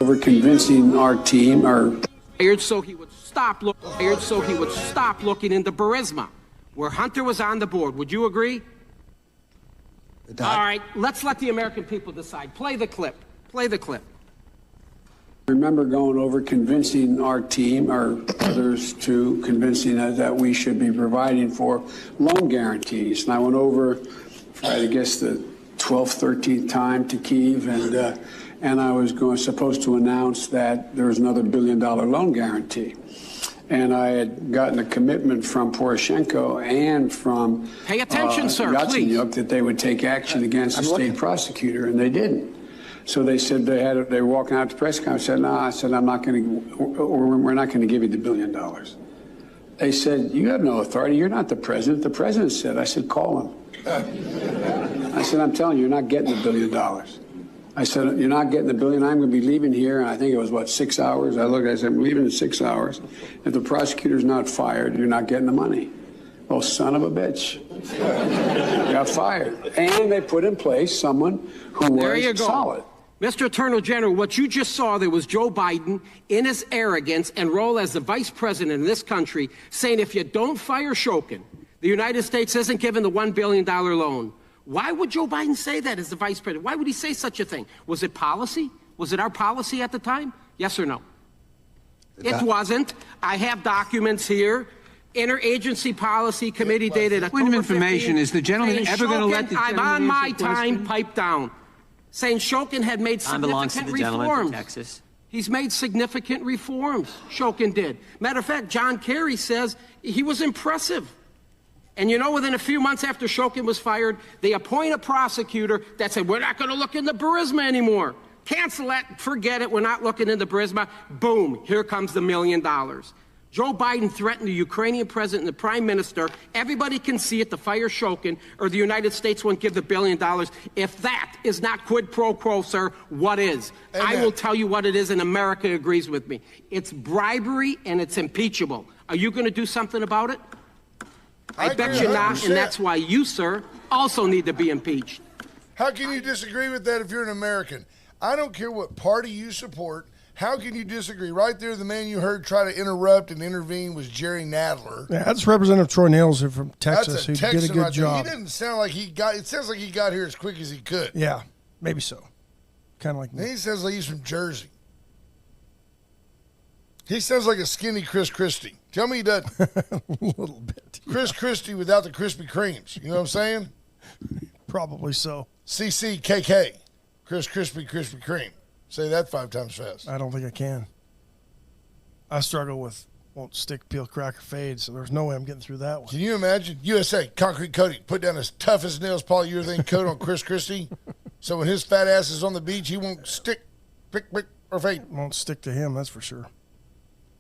over convincing our team, so he would stop looking into Burisma, where Hunter was on the board. Would you agree? All right, let's let the American people decide. Play the clip. Play the clip. I remember going over convincing our team, or others, to convincing us that we should be providing for loan guarantees. And I went over for, I guess, the 12th, 13th time to Kyiv, and I was supposed to announce that there was another $1 billion loan guarantee. And I had gotten a commitment from Poroshenko and from Pay attention, sir, Yatsenyuk that they would take action against the state prosecutor, and they didn't. So they said they were walking out to the press conference. I said, no, I said, I'm not going to, or we're not going to give you the $1 billion. They said, you have no authority. You're not the president. The president said. I said, call him. I said, I'm telling you, you're not getting the $1 billion. I said, you're not getting the $1 billion. I'm going to be leaving here. And I think it was, 6 hours? I said, I'm leaving in 6 hours. If the prosecutor's not fired, you're not getting the money. Oh, son of a bitch. Got fired. And they put in place someone who was solid. Mr. Attorney General, what you just saw there was Joe Biden, in his arrogance and role as the vice president of this country, saying if you don't fire Shokin, the United States isn't given the $1 billion loan. Why would Joe Biden say that as the vice president? Why would he say such a thing? Was it policy? Was it our policy at the time? Yes or no? It wasn't. I have documents here. Interagency Policy Committee dated October 15th. Point of information, is the gentleman ever going to let the I'm gentleman on my answer time, question? pipe down. Saying Shokin had made significant reforms. Texas. He's made significant reforms, Shokin did. Matter of fact, John Kerry says he was impressive. And you know, within a few months after Shokin was fired, they appoint a prosecutor that said, we're not going to look into Burisma anymore. Cancel that, forget it, we're not looking into Burisma. Boom, here comes the $1 million. Joe Biden threatened the Ukrainian president and the prime minister, everybody can see it, to fire Shokin, or the United States won't give the $1 billion. If that is not quid pro quo, sir, what is? Amen. I will tell you what it is, and America agrees with me. It's bribery, and it's impeachable. Are you going to do something about it? I bet you're not, and that's why you, sir, also need to be impeached. How can you disagree with that if you're an American? I don't care what party you support. How can you disagree? Right there, the man you heard try to interrupt and intervene was Jerry Nadler. Yeah, that's Representative Troy Nails from Texas, who Texan did a good right job. He didn't sound like he got. It sounds like he got here as quick as he could. Yeah, maybe so. Kind of like me. He sounds like he's from Jersey. He sounds like a skinny Chris Christie. Tell me he doesn't. A little bit. Yeah. Chris Christie without the Krispy Kremes. You know what I'm saying? Probably so. CCKK. Chris Crispy Krispy Kreme. Say that 5 times fast. I don't think I can. I struggle with won't stick, peel, cracker, fade, so there's no way I'm getting through that one. Can you imagine? USA, concrete coating. Put down as tough as nails polyurethane coat on Chris Christie. So when his fat ass is on the beach, he won't stick, pick, or fade. Won't stick to him, that's for sure.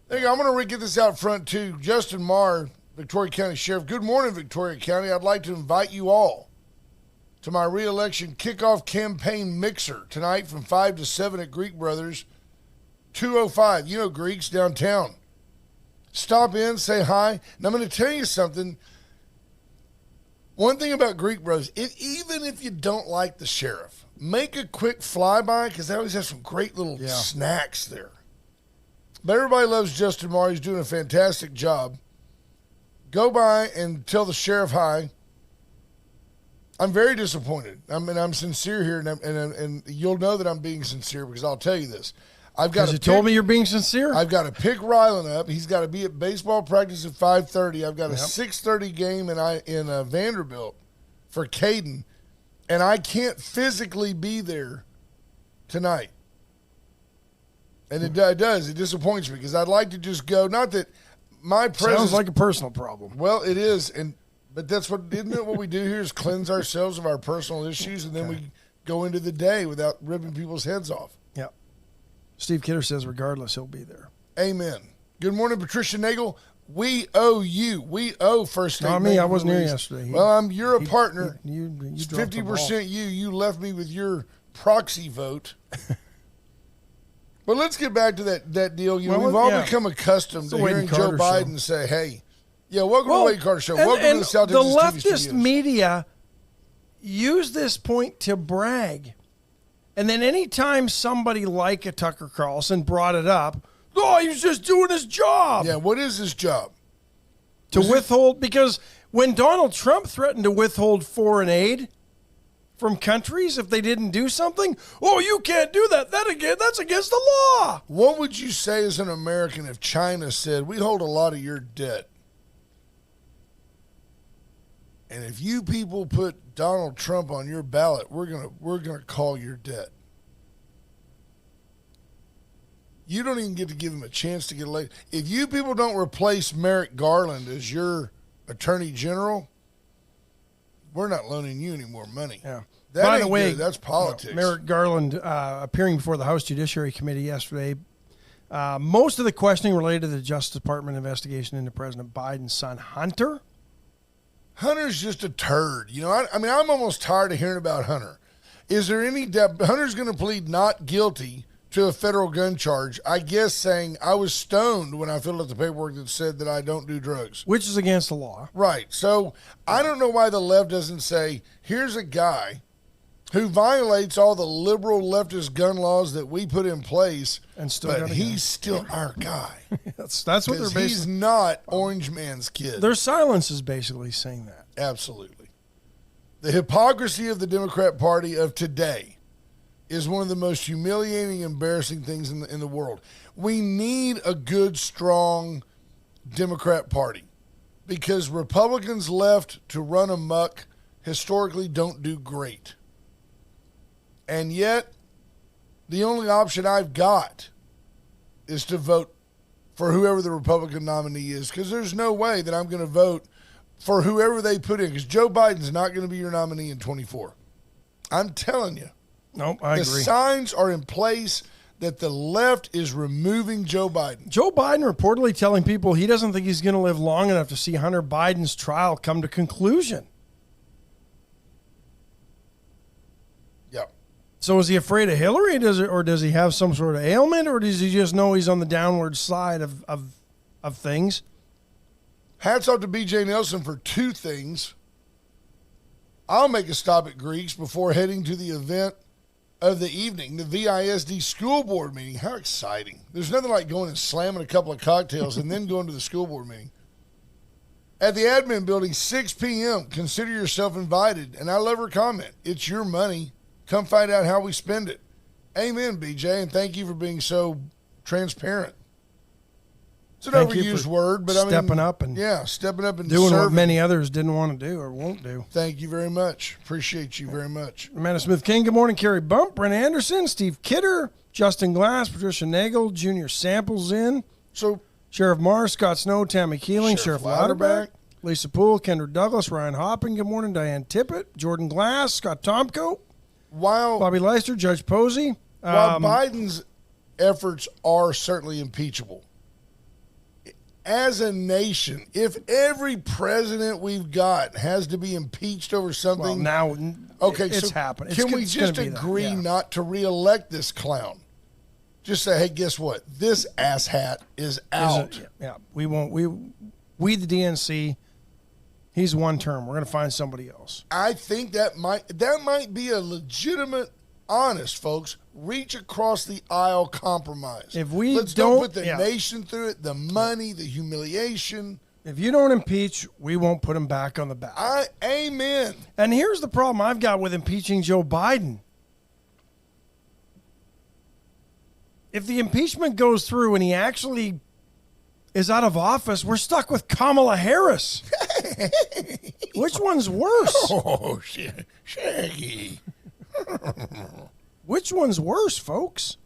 There you go. I'm going to get this out front, too. Justin Marr, Victoria County Sheriff. Good morning, Victoria County. I'd like to invite you all to my re-election kickoff campaign mixer tonight from 5 to 7 at Greek Brothers, 205. You know Greeks downtown. Stop in, say hi. And I'm going to tell you something. One thing about Greek Brothers, even if you don't like the sheriff, make a quick flyby because they always have some great little snacks there. But everybody loves Justin Marr. He's doing a fantastic job. Go by and tell the sheriff hi. I'm very disappointed. I mean, I'm sincere here, and you'll know that I'm being sincere because I'll tell you this. Because you told me you're being sincere? I've got to pick Rylan up. He's got to be at baseball practice at 5:30. I've got a 6:30 game in Vanderbilt for Caden, and I can't physically be there tonight. And it does. It disappoints me because I'd like to just go. Not that my presence sounds like a personal problem. Well, it is, but that's what isn't it? What we do here is cleanse ourselves of our personal issues, and then we go into the day without ripping people's heads off. Yeah. Steve Kidder says, regardless, he'll be there. Amen. Good morning, Patricia Nagel. We owe you. We owe First State. Not me. I wasn't here yesterday. You're a partner. You 50% you. You left me with your proxy vote. But let's get back to that deal. You know, we've all become accustomed to hearing Joe Biden say, hey, welcome to the Wade Carter Show. Welcome to the South Texas The TV leftist studios. media use this point to brag And then anytime somebody like a Tucker Carlson brought it up, oh, he was just doing his job. Yeah, what is his job? To withhold, because when Donald Trump threatened to withhold foreign aid from countries if they didn't do something, oh, you can't do that. That's against the law. What would you say as an American if China said, we hold a lot of your debt, and if you people put Donald Trump on your ballot, we're gonna call your debt? You don't even get to give him a chance to get elected. If you people don't replace Merrick Garland as your attorney general, we're not loaning you any more money. Yeah. That By ain't the way, good. That's politics. Merrick Garland appearing before the House Judiciary Committee yesterday. Most of the questioning related to the Justice Department investigation into President Biden's son, Hunter. Hunter's just a turd. You know, I mean, I'm almost tired of hearing about Hunter. Is there any doubt? Hunter's going to plead not guilty to a federal gun charge, I guess, saying I was stoned when I filled out the paperwork that said that I don't do drugs. Which is against the law. Right. So I don't know why the left doesn't say, here's a guy who violates all the liberal leftist gun laws that we put in place, and still but he's still our guy. That's what they're basically. He's not Orange Man's kid. Their silence is basically saying that. Absolutely. The hypocrisy of the Democrat Party of today is one of the most humiliating, embarrassing things in the world. We need a good, strong Democrat Party because Republicans left to run amok historically don't do great. And yet, the only option I've got is to vote for whoever the Republican nominee is, because there's no way that I'm going to vote for whoever they put in, because Joe Biden's not going to be your nominee in 24. I'm telling you. No, I agree. The signs are in place that the left is removing Joe Biden. Joe Biden reportedly telling people he doesn't think he's going to live long enough to see Hunter Biden's trial come to conclusion. Yep. So is he afraid of Hillary, or does he have some sort of ailment, or does he just know he's on the downward side of things? Hats off to B.J. Nelson for two things. I'll make a stop at Greeks before heading to the event of the evening, the VISD school board meeting. How exciting. There's nothing like going and slamming a couple of cocktails and then going to the school board meeting. At the admin building, 6 p.m., consider yourself invited. And I love her comment. It's your money. Come find out how we spend it. Amen, BJ, and thank you for being so transparent. It's an overused word, but stepping up and doing what many others didn't want to do or won't do. Thank you very much. Appreciate you very much. Amanda Smith King, good morning. Carrie Bump, Brent Anderson, Steve Kidder, Justin Glass, Patricia Nagel, Junior Samples in. So Sheriff Marr, Scott Snow, Tammy Keeling, Sheriff Lauderback, Lisa Poole, Kendra Douglas, Ryan Hopping, good morning. Diane Tippett, Jordan Glass, Scott Tomko, Bobby Leister, Judge Posey. While Biden's efforts are certainly impeachable, as a nation, if every president we've got has to be impeached over something, now it's happening. Can we just agree not to reelect this clown? Just say, hey, guess what? This asshat is out. We won't. We the DNC. He's one term. We're going to find somebody else. I think that might be a legitimate, honest, folks, reach across the aisle compromise. If we don't put the nation through it, the money, the humiliation. If you don't impeach, we won't put him back on the ballot. Amen. And here's the problem I've got with impeaching Joe Biden. If the impeachment goes through and he actually is out of office, we're stuck with Kamala Harris. Which one's worse? Oh, Shaggy. Which one's worse, folks?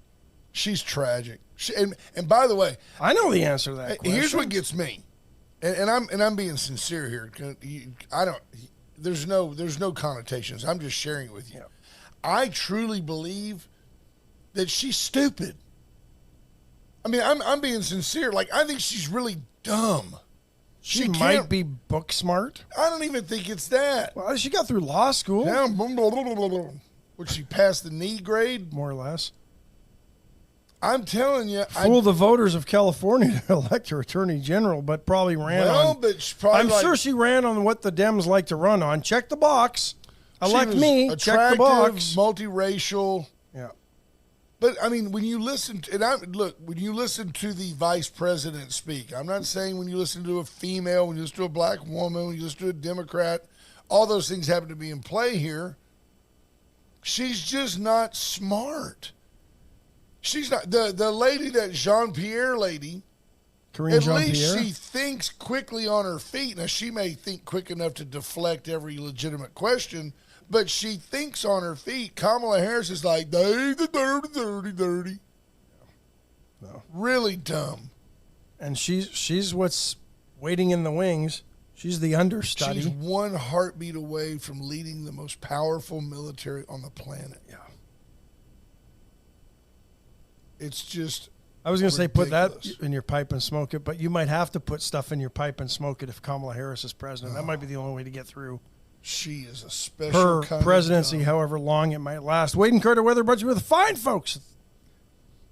She's tragic. And by the way, I know the answer to that question. Here's what gets me, and I'm being sincere here. There's no connotations. I'm just sharing it with you. Yeah. I truly believe that she's stupid. I mean, I'm being sincere. Like, I think she's really dumb. She might be book smart. I don't even think it's that. Well, she got through law school. Yeah, would she pass the knee grade? More or less. I'm telling you. Fool the voters of California to elect her attorney general, but probably ran on. But she probably I'm sure she ran on what the Dems like to run on. Check the box. Elect me. Check the box. Multiracial. Yeah. But I mean, when you listen when you listen to the vice president speak, I'm not saying when you listen to a female, when you listen to a black woman, when you listen to a Democrat, all those things happen to be in play here. She's just not smart. She's not the lady, that Jean-Pierre lady. Karine At Jean-Pierre. least she thinks quickly on her feet. Now, she may think quick enough to deflect every legitimate question, but she thinks on her feet. Kamala Harris is like, dirty. No. Really dumb. And she's what's waiting in the wings. She's the understudy. She's one heartbeat away from leading the most powerful military on the planet. Yeah. It's just I was going to say put ridiculous. that in your pipe and smoke it, but you might have to put stuff in your pipe and smoke it if Kamala Harris is president. That might be the only way to get through She is a special her kind of presidency, dumb. however long it might last. Wade and Carter Weather brought you with the fine folks.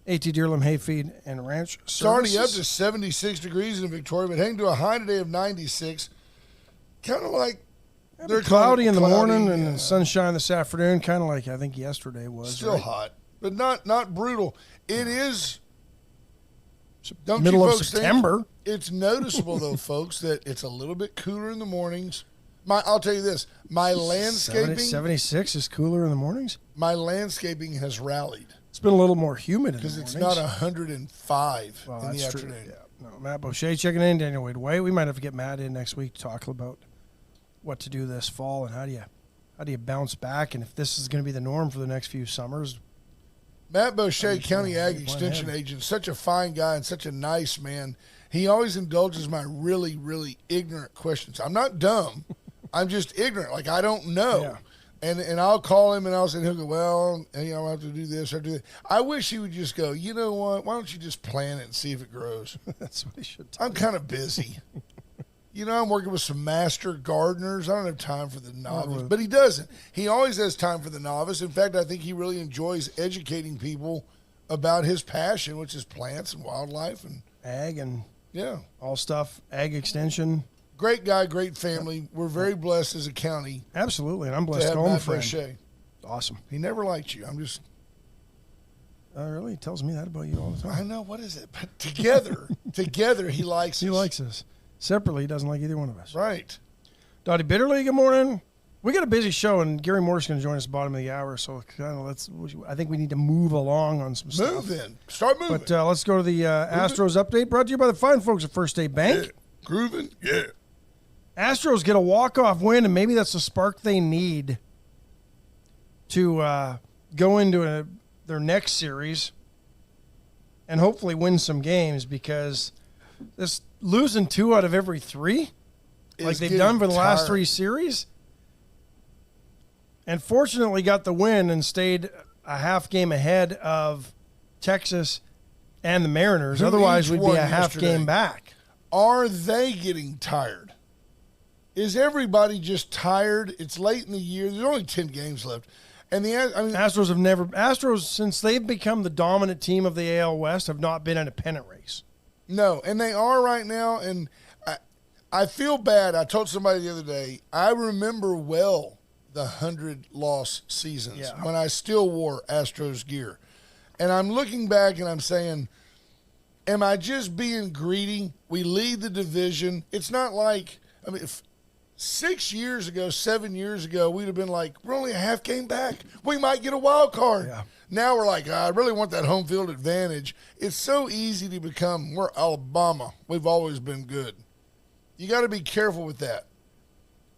AT Deerlam Hayfeed and Ranch It's already up Services. to 76 degrees in Victoria, but heading to a high today of 96. Kind of like They're cloudy in the morning yeah. and sunshine this afternoon, kind of like I think yesterday was. Still right? hot, but not brutal. It is. Don't Middle you of folks September. think it's noticeable though, folks, that it's a little bit cooler in the mornings. I'll tell you this: my landscaping, 76 is cooler in the mornings. my landscaping has rallied It's been a little more humid in the because mornings. it's not 105 Well, in the that's true. afternoon. Yeah. No, Matt Boucher checking in. Daniel Wade White. We might have to get Matt in next week to talk about what to do this fall and how do you bounce back, and if this is going to be the norm for the next few summers. Matt Boucher, I'm County sure Ag he'll Extension plan Agent, such a fine guy and such a nice man. He always indulges my really, really ignorant questions. I'm not dumb. I'm just ignorant. Like, I don't know. Yeah. And I'll call him and I'll say, he'll go, well, I'll have to do this or do that. I wish he would just go, you know what? Why don't you just plant it and see if it grows? That's what he should. I'm kind of busy. I'm working with some master gardeners. I don't have time for the novice. But he doesn't. He always has time for the novice. In fact, I think he really enjoys educating people about his passion, which is plants and wildlife. And Ag and yeah, all stuff. Ag Extension. great guy, great family. We're very blessed as a county Absolutely, and I'm to blessed have to own a Matt friend. Boucher. Awesome. He never liked you. Really? He tells me that about you all the time. I know, what is it? But together he likes us. He likes us. Separately, he doesn't like either one of us. Right. Dottie Bitterly, good morning. We got a busy show, and Gary Moore's going to join us at the bottom of the hour, so kind of I think we need to move along on some stuff. Move then. Start moving. But let's go to the Astros update, brought to you by the fine folks at First State Bank. Yeah. Grooving? Yeah. Astros get a walk-off win, and maybe that's the spark they need to go into their next series and hopefully win some games, because this losing 2 out of every 3, like they've done for the last 3 series, and fortunately got the win and stayed a half game ahead of Texas and the Mariners. Who Otherwise, each we'd be won a half yesterday? game back. Are they getting tired? Is everybody just tired? It's late in the year. There's only 10 games left. And Astros, since they've become the dominant team of the AL West, have not been in a pennant race. No, and they are right now. And I feel bad. I told somebody the other day, I remember well the 100-loss seasons when I still wore Astros gear. And I'm looking back and I'm saying, am I just being greedy? We lead the division. It's not like, if 6 years ago, 7 years ago, we'd have been like, we're only a half game back. We might get a wild card. Yeah. Now we're like, I really want that home field advantage. It's so easy to become, we're Alabama. We've always been good. You got to be careful with that.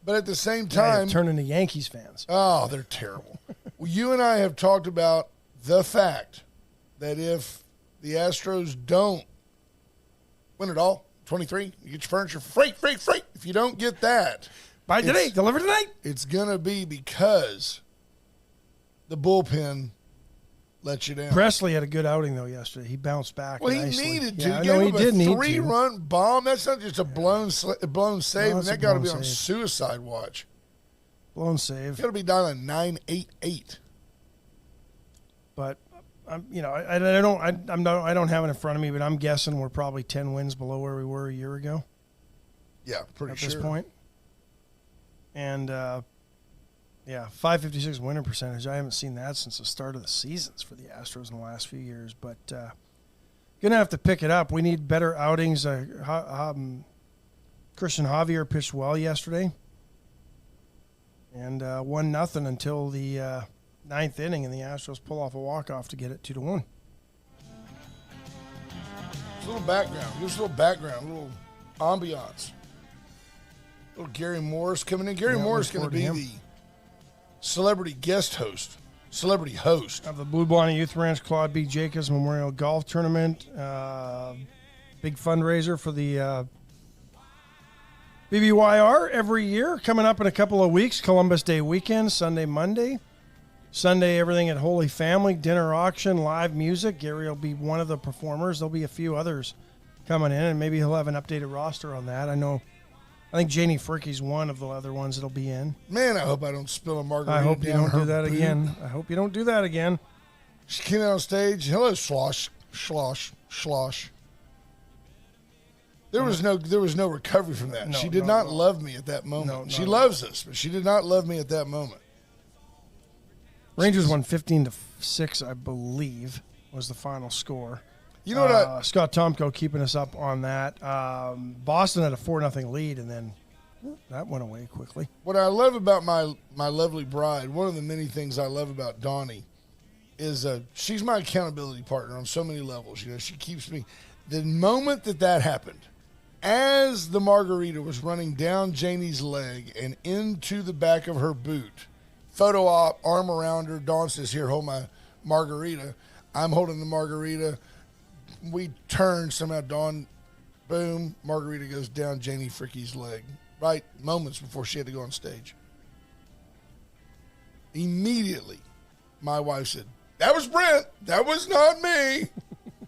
But at the same time, Turn into Yankees fans. oh, they're terrible. Well, you and I have talked about the fact that if the Astros don't win it all, 23, you get your furniture for free. If you don't get that, Buy today, deliver tonight. it's going to be because the bullpen let you down. Presley had a good outing, though, yesterday. He bounced back Well, nicely. he needed to. Yeah, He no, he gave did him a need to. 3-run bomb. That's not just a blown save, No, and it's that a got to blown be on save. suicide watch. Blown save. Got to be dialing 988. But I don't have it in front of me, but I'm guessing we're probably 10 wins below where we were a year ago Yeah, pretty at sure. this point. And Yeah, 556 winning percentage. I haven't seen that since the start of the seasons for the Astros in the last few years. But going to have to pick it up. We need better outings. Christian Javier pitched well yesterday. And 1-0 until the ninth inning, and the Astros pull off a walk-off to get it 2-1. Just a little background. Just a little ambiance. Little Gary Morris coming in. Gary Morris is going to be the celebrity host of the Blue Bonnet Youth Ranch Claude B. Jacobs Memorial Golf Tournament. Big fundraiser for the BBYR every year, coming up in a couple of weeks. Columbus Day weekend, Sunday, Monday. Sunday, everything at Holy Family, dinner auction, live music. Gary will be one of the performers. There'll be a few others coming in, and maybe he'll have an updated roster on that. I think Janie Fricke's one of the other ones that'll be in. Man, I hope I don't spill a margarita. I hope you don't do that boot. again. I hope you don't do that again. She came out on stage. Hello, slosh, slosh, slosh. There was no recovery from that. No, she did not love me at that moment. She loves us, but she did not love me at that moment. Rangers won 15-6, I believe, was the final score. You know what? Scott Tomko keeping us up on that. Boston had a 4-0 lead, and then that went away quickly. What I love about my lovely bride, one of the many things I love about Donnie, is she's my accountability partner on so many levels. You know, she keeps me. The moment that happened, as the margarita was running down Janie's leg and into the back of her boot, photo op, arm around her. Dawn says, "Here, hold my margarita." I'm holding the margarita. We turn somehow. Dawn, boom, margarita goes down Janie Fricke's leg. Right moments before she had to go on stage. Immediately, my wife said, "That was Brent. That was not me."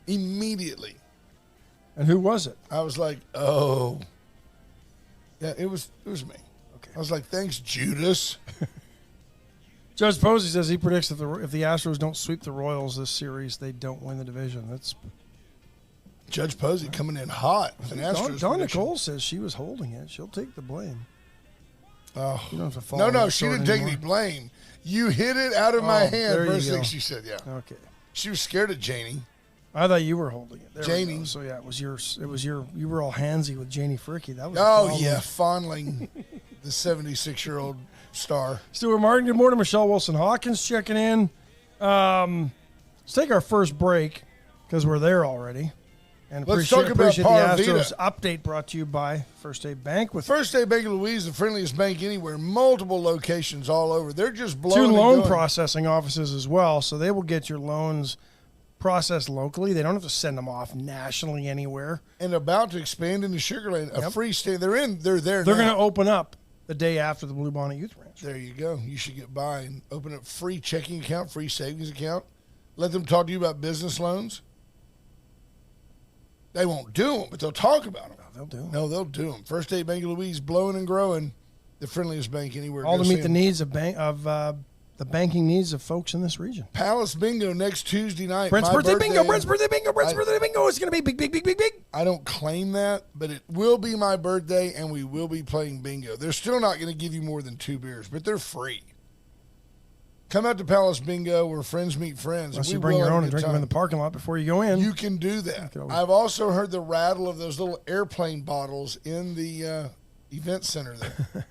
Immediately. And who was it? I was like, "Oh, yeah, it was me." Okay. I was like, "Thanks, Judas." Judge Posey says he predicts that if the Astros don't sweep the Royals this series, they don't win the division. That's Judge Posey coming in hot. With an Astros Dawn prediction. Nicole says she was holding it. She'll take the blame. Oh, You don't have to follow no, that she sword didn't take anymore. any blame. You hit it out of my hand. there you First go. thing she said, yeah. Okay. She was scared of Janie. I thought you were holding it. There we Janie. go. So yeah, you were all handsy with Janie Fricke. That was Oh, the problem. yeah, fondling the 76-year-old star. Stuart Martin, good morning. Michelle Wilson-Hawkins checking in. Let's take our first break because we're there already. And Let's talk about appreciate the Par Astros Vida. update brought to you by First State Bank with First State Bank of Louise, the friendliest bank anywhere, multiple locations all over. They're just blowing 2 and loan going. processing offices as well, so they will get your loans processed locally. They don't have to send them off nationally anywhere. And about to expand into Sugar Land, a Yep. free state. They're there They're now. going to open up the day after the Blue Bonnet Youth Ranch. There you go. You should get by and open up free checking account, free savings account. Let them talk to you about business loans. They won't do them, but they'll talk about them. They'll do. No, they'll do them. First State Bank of Louise, blowing and growing, the friendliest bank anywhere. All Go to see meet the them. needs of the banking needs of folks in this region. Palace Bingo next Tuesday night. Brent's My birthday bingo. Brent's birthday. birthday bingo. Brent's birthday bingo. It's going to be big, big, big, big, big. I don't claim that, but it will be my birthday, and we will be playing bingo. They're still not going to give you more than 2 beers, but they're free. Come out to Palace Bingo where friends meet friends. Unless We you bring will your have own a and good drink them in the time. parking lot before you go in. You can do that. can always- I've also heard the rattle of those little airplane bottles in the event center there.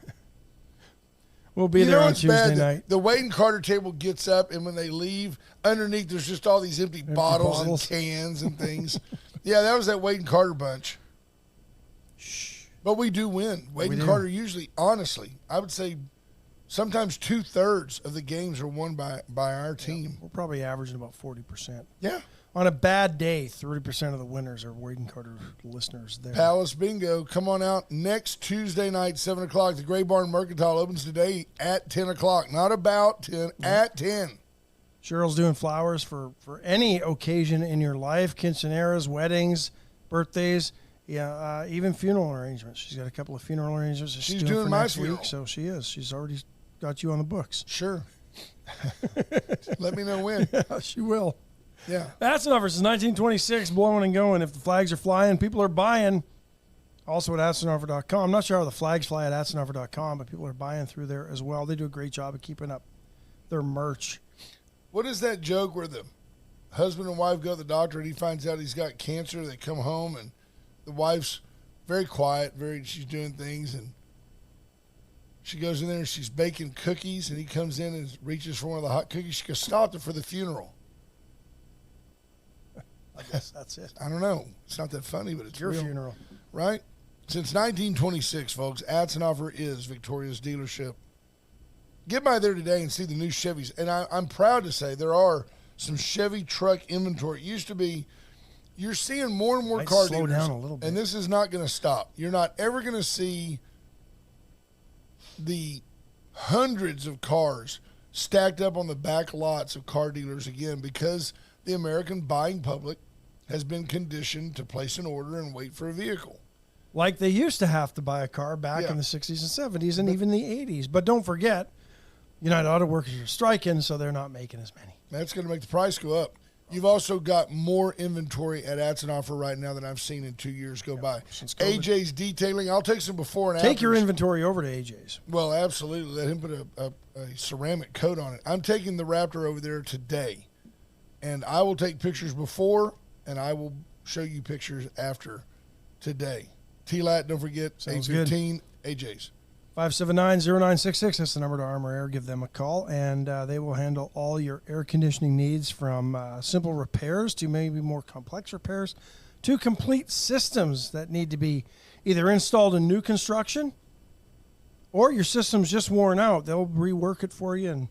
We'll be You there know on what's Tuesday bad? night. The Wade and Carter table gets up, and when they leave, underneath there's just all these empty bottles and bottles. cans and things. Yeah, that was that Wade and Carter bunch. Shh. But we do win. Wade We and do. Carter usually, honestly, I would say sometimes 2/3 of the games are won by our team. We're probably averaging about 40%. Yeah. On a bad day, 30% of the winners are Wade and Carter listeners there. Palace Bingo, come on out next Tuesday night, 7 o'clock. The Gray Barn Mercantile opens today at 10 o'clock. Not about 10, at 10. Cheryl's doing flowers for any occasion in your life, quinceaneras, weddings, birthdays, even funeral arrangements. She's got a couple of funeral arrangements that She's doing doing for my next funeral. week, so she is. She's already got you on the books. Sure. Let me know when. She will. Yeah. That's enough. Since 1926, blowing and going. If the flags are flying, people are buying. Also at AtsonOffer.com. I'm not sure how the flags fly at AtsonOffer.com, but people are buying through there as well. They do a great job of keeping up their merch. What is that joke where the husband and wife go to the doctor and he finds out he's got cancer? They come home and the wife's very quiet, she's doing things, and she goes in there and she's baking cookies, and he comes in and reaches for one of the hot cookies. She goes, "Stopped it for the funeral." I guess that's it. I don't know. It's not that funny, but it's Your real, funeral. right? Since 1926, folks, Atson Offer is Victoria's dealership. Get by there today and see the new Chevys. And I'm proud to say there are some Chevy truck inventory. It used to be, you're seeing more and more Might car slow dealers. down a little bit. And this is not going to stop. You're not ever going to see the hundreds of cars stacked up on the back lots of car dealers again, because the American buying public has been conditioned to place an order and wait for a vehicle. Like they used to have to buy a car back Yeah. in the 60s and 70s and even the 80s. But don't forget, United Auto Workers are striking, so they're not making as many. That's going to make the price go up. You've also got more inventory at Atson Offer right now than I've seen in 2 years go by. since COVID. AJ's detailing. I'll take some before and after. Take your inventory over to AJ's. Well, absolutely. Let him put a ceramic coat on it. I'm taking the Raptor over there today, and I will take pictures before, and I will show you pictures after today. T-Lat, don't forget, Sounds 815 AJ's. 579-0966. That's the number to Armor Air. Give them a call, and they will handle all your air conditioning needs, from simple repairs to maybe more complex repairs to complete systems that need to be either installed in new construction or your system's just worn out. They'll rework it for you, and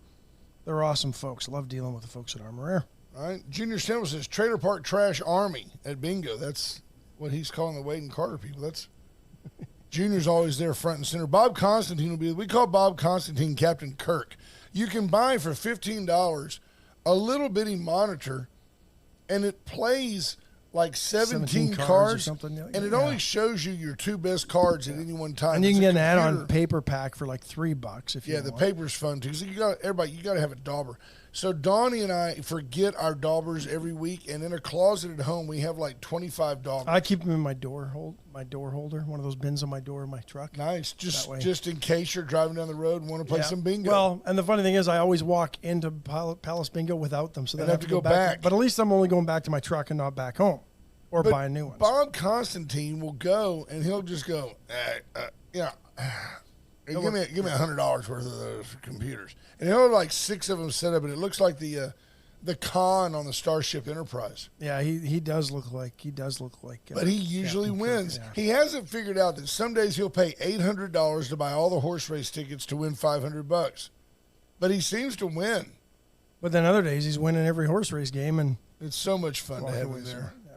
they're awesome folks. Love dealing with the folks at Armor Air. All right. Junior Stemmel says Trailer Park Trash Army at Bingo. That's what he's calling the Wade and Carter people. That's Junior's always there front and center. Bob Constantine will be. We call Bob Constantine Captain Kirk. You can buy for $15 a little bitty monitor, and it plays like 17 cards or cards, something, yeah. and it only shows you your two best cards at any one time. And you It's can a get an add-on computer. paper pack for like $3 if you Yeah, want. the paper's fun too. So you got everybody. You got to have a dauber. So Donnie and I forget our daubers every week, and in a closet at home we have like 25 daubers. I keep them in my door holder, one of those bins on my door of my truck. Nice, That way. just in case you're driving down the road and want to play Yeah. some bingo. Well, and the funny thing is, I always walk into Palace Bingo without them, so then And I have to go back. But at least I'm only going back to my truck and not back home, or But buy new ones. Bob Constantine will go and he'll just go, give me $100 worth of those computers, and he'll have like 6 of them set up, and it looks like the con on the Starship Enterprise. Yeah, he does look like But he usually Captain Kirk, wins. yeah. He hasn't figured out that some days he'll pay $800 to buy all the horse race tickets to win $500. But he seems to win. But then other days he's winning every horse race game, and It's so much fun to walking have away him there. somewhere. Yeah.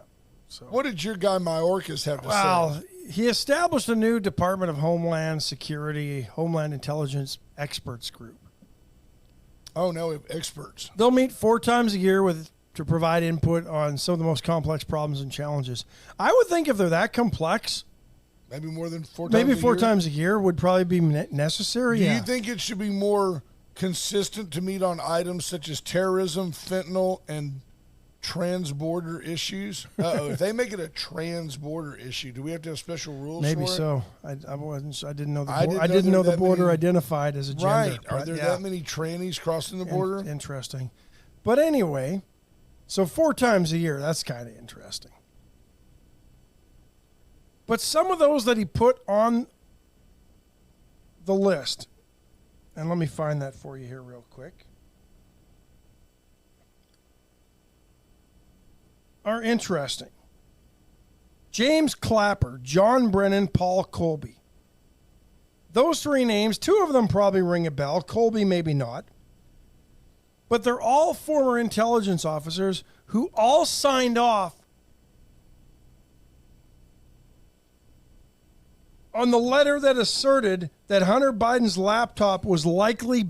So. What did your guy Mayorkas have to Well, say? he established a new Department of Homeland Security, Homeland Intelligence Experts Group. Oh, no, we have experts. They'll meet 4 times a year to provide input on some of the most complex problems and challenges. I would think if they're that complex, Maybe more than 4 times maybe a 4 year? times a year would probably be necessary. Do Yeah. you think it should be more consistent to meet on items such as terrorism, fentanyl, and trans-border issues? Uh-oh, if they make it a trans-border issue, do we have to have special rules Maybe for it? so. I didn't know the I border. didn't I know didn't there know were the that border many- identified as a gender. Right. Are but there yeah. that many trannies crossing the border? Interesting. But anyway, so 4 times a year, that's kind of interesting. But some of those that he put on the list, and let me find that for you here real quick, are interesting. James Clapper, John Brennan, Paul Colby. Those 3 names, 2 of them probably ring a bell. Colby maybe not. But they're all former intelligence officers who all signed off on the letter that asserted that Hunter Biden's laptop was likely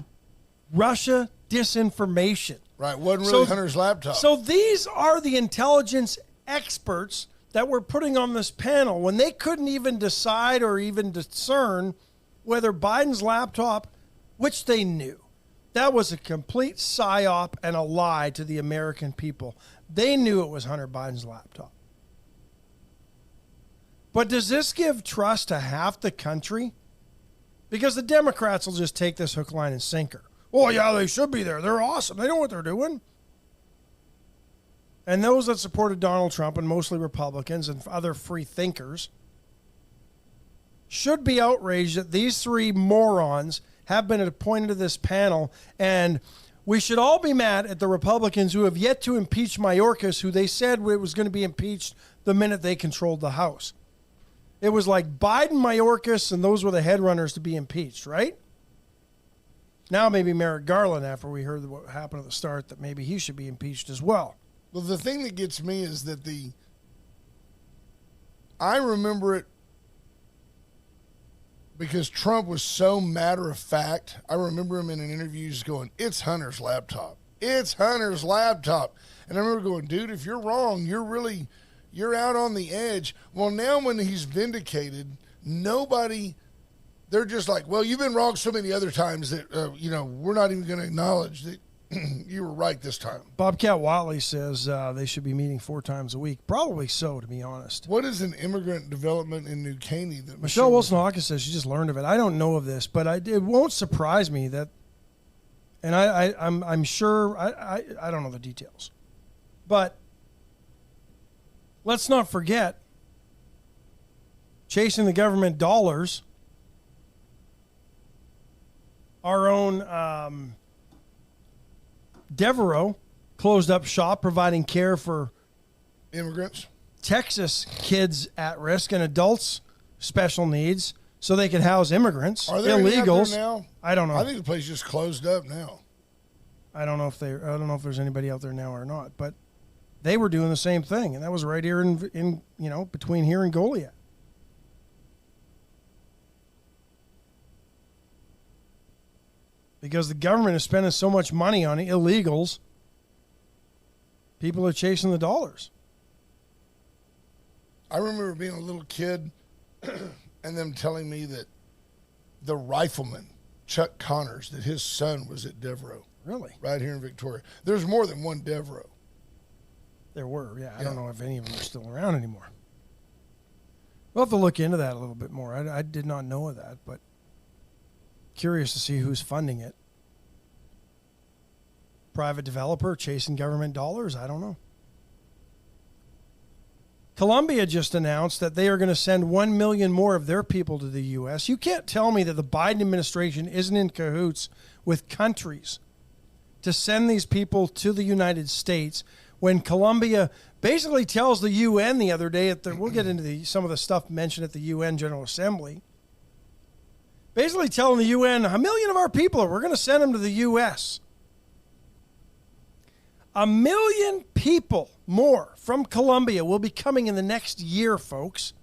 Russia disinformation. Right, wasn't really Hunter's laptop. So these are the intelligence experts that we're putting on this panel when they couldn't even decide or even discern whether Biden's laptop, which they knew, that was a complete psyop and a lie to the American people. They knew it was Hunter Biden's laptop. But does this give trust to half the country? Because the Democrats will just take this hook, line, and sinker. Oh, yeah, they should be there. They're awesome. They know what they're doing. And those that supported Donald Trump, and mostly Republicans and other free thinkers, should be outraged that these three morons have been appointed to this panel. And we should all be mad at the Republicans who have yet to impeach Mayorkas, who they said was going to be impeached the minute they controlled the House. It was like Biden, Mayorkas, and those were the headrunners to be impeached, right? Now maybe Merrick Garland, after we heard what happened at the start, that maybe he should be impeached as well. Well, the thing that gets me is that I remember it because Trump was so matter of fact. I remember him in an interview just going, "It's Hunter's laptop. It's Hunter's laptop." And I remember going, "Dude, if you're wrong, you're out on the edge." Well, now when he's vindicated, they're just like, "Well, you've been wrong so many other times that, we're not even going to acknowledge that you were right this time." Bobcat Watley says they should be meeting 4 times a week. Probably so, to be honest. What is an immigrant development in New Caney? That Michelle Wilson-Hawkins says she just learned of it. I don't know of this, but it won't surprise me that, and I'm sure, I don't know the details. But let's not forget, chasing the government dollars, our own Devereaux closed up shop providing care for immigrants, Texas kids at risk and adults special needs so they could house immigrants, Are there illegals. Any out there now? I don't know. I think the place just closed up now. I don't know if there's anybody out there now or not, but they were doing the same thing, and that was right here in between here and Goliad. Because the government is spending so much money on illegals, people are chasing the dollars. I remember being a little kid and them telling me that the rifleman, Chuck Connors, that his son was at Devereaux. Really? Right here in Victoria. There's more than one Devereaux. There were, yeah. I don't know if any of them are still around anymore. We'll have to look into that a little bit more. I did not know of that, but curious to see who's funding it. Private developer chasing government dollars? I don't know. Colombia just announced that they are going to send 1 million more of their people to the U.S. You can't tell me that the Biden administration isn't in cahoots with countries to send these people to the United States when Colombia basically tells the UN the other day, we'll get into some of the stuff mentioned at the UN General Assembly, basically telling the UN, 1 million of our people, we're going to send them to the U.S. 1 million people more from Colombia will be coming in the next year, folks.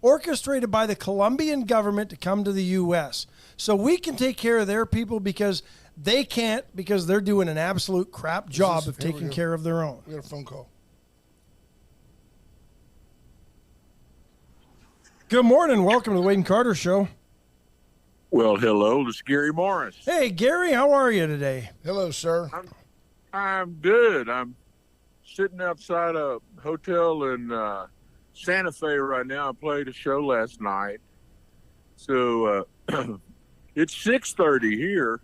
Orchestrated by the Colombian government to come to the U.S. So we can take care of their people because they can't, because they're doing an absolute crap job of taking care of their own. We got a phone call. Good morning. Welcome to the Wade and Carter Show. Well, hello, this is Gary Morris. Hey, Gary, how are you today? Hello, sir. I'm good. I'm sitting outside a hotel in Santa Fe right now. I played a show last night. So it's 6:30 here.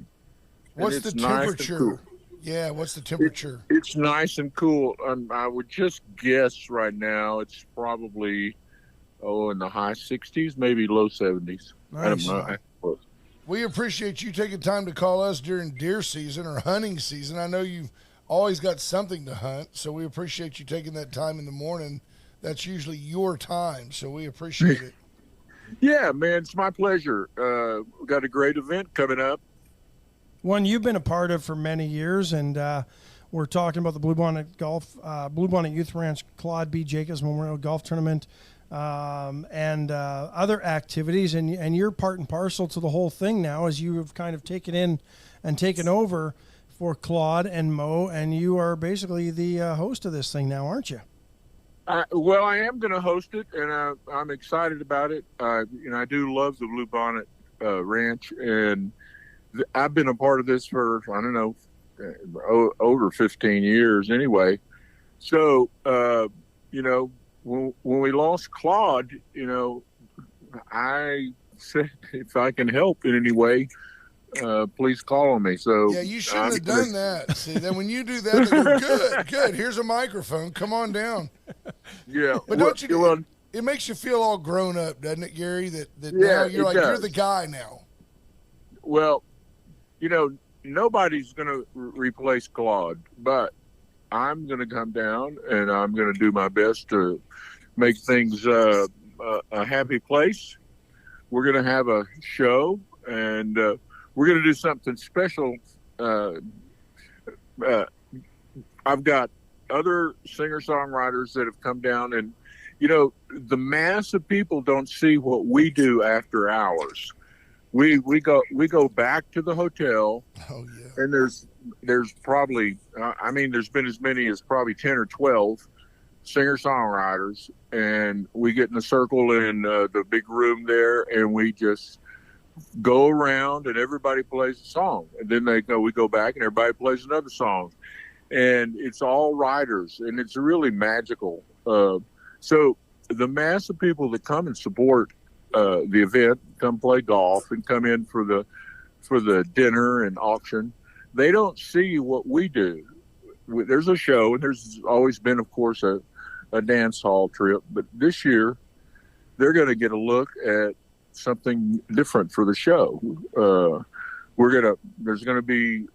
What's the temperature? Yeah, what's the temperature? It's nice and cool. I would just guess right now it's probably, in the high 60s, maybe low 70s. Nice. I don't know. We appreciate you taking time to call us during deer season or hunting season. I know you've always got something to hunt, so we appreciate you taking that time in the morning. That's usually your time, so we appreciate it. Yeah, man, it's my pleasure. We've got a great event coming up. One you've been a part of for many years, and we're talking about the Blue Bonnet Youth Ranch Claude B. Jacobs Memorial Golf Tournament, and other activities, and you're part and parcel to the whole thing now, as you have kind of taken in and taken over for Claude and Mo, and you are basically the host of this thing now, aren't you? Well, I am going to host it, and I'm excited about it. I do love the Blue Bonnet Ranch, and I've been a part of this for, I don't know, over 15 years anyway. So, when we lost Claude, I said, if I can help in any way, please call on me. So yeah, you shouldn't have done that. See, then when you do that, they go, good. Here's a microphone. Come on down. Yeah, but don't you? It makes you feel all grown up, doesn't it, Gary? That now you're you're the guy now. Well, nobody's going to replace Claude, but I'm going to come down and I'm going to do my best to make things a happy place. We're going to have a show, and we're going to do something special. I've got other singer-songwriters that have come down, and the mass of people don't see what we do after hours. We go back to the hotel. Oh yeah. And there's probably there's been as many as probably 10 or 12 singer-songwriters, and we get in a circle in the big room there, and we just go around and everybody plays a song, and then we go back and everybody plays another song, and it's all writers, and it's really magical. So the mass of people that come and support the event, come play golf and come in for the dinner and auction, they don't see what we do. There's a show, and there's always been, of course, a dance hall trip, but this year they're going to get a look at something different for the show. There's going to be,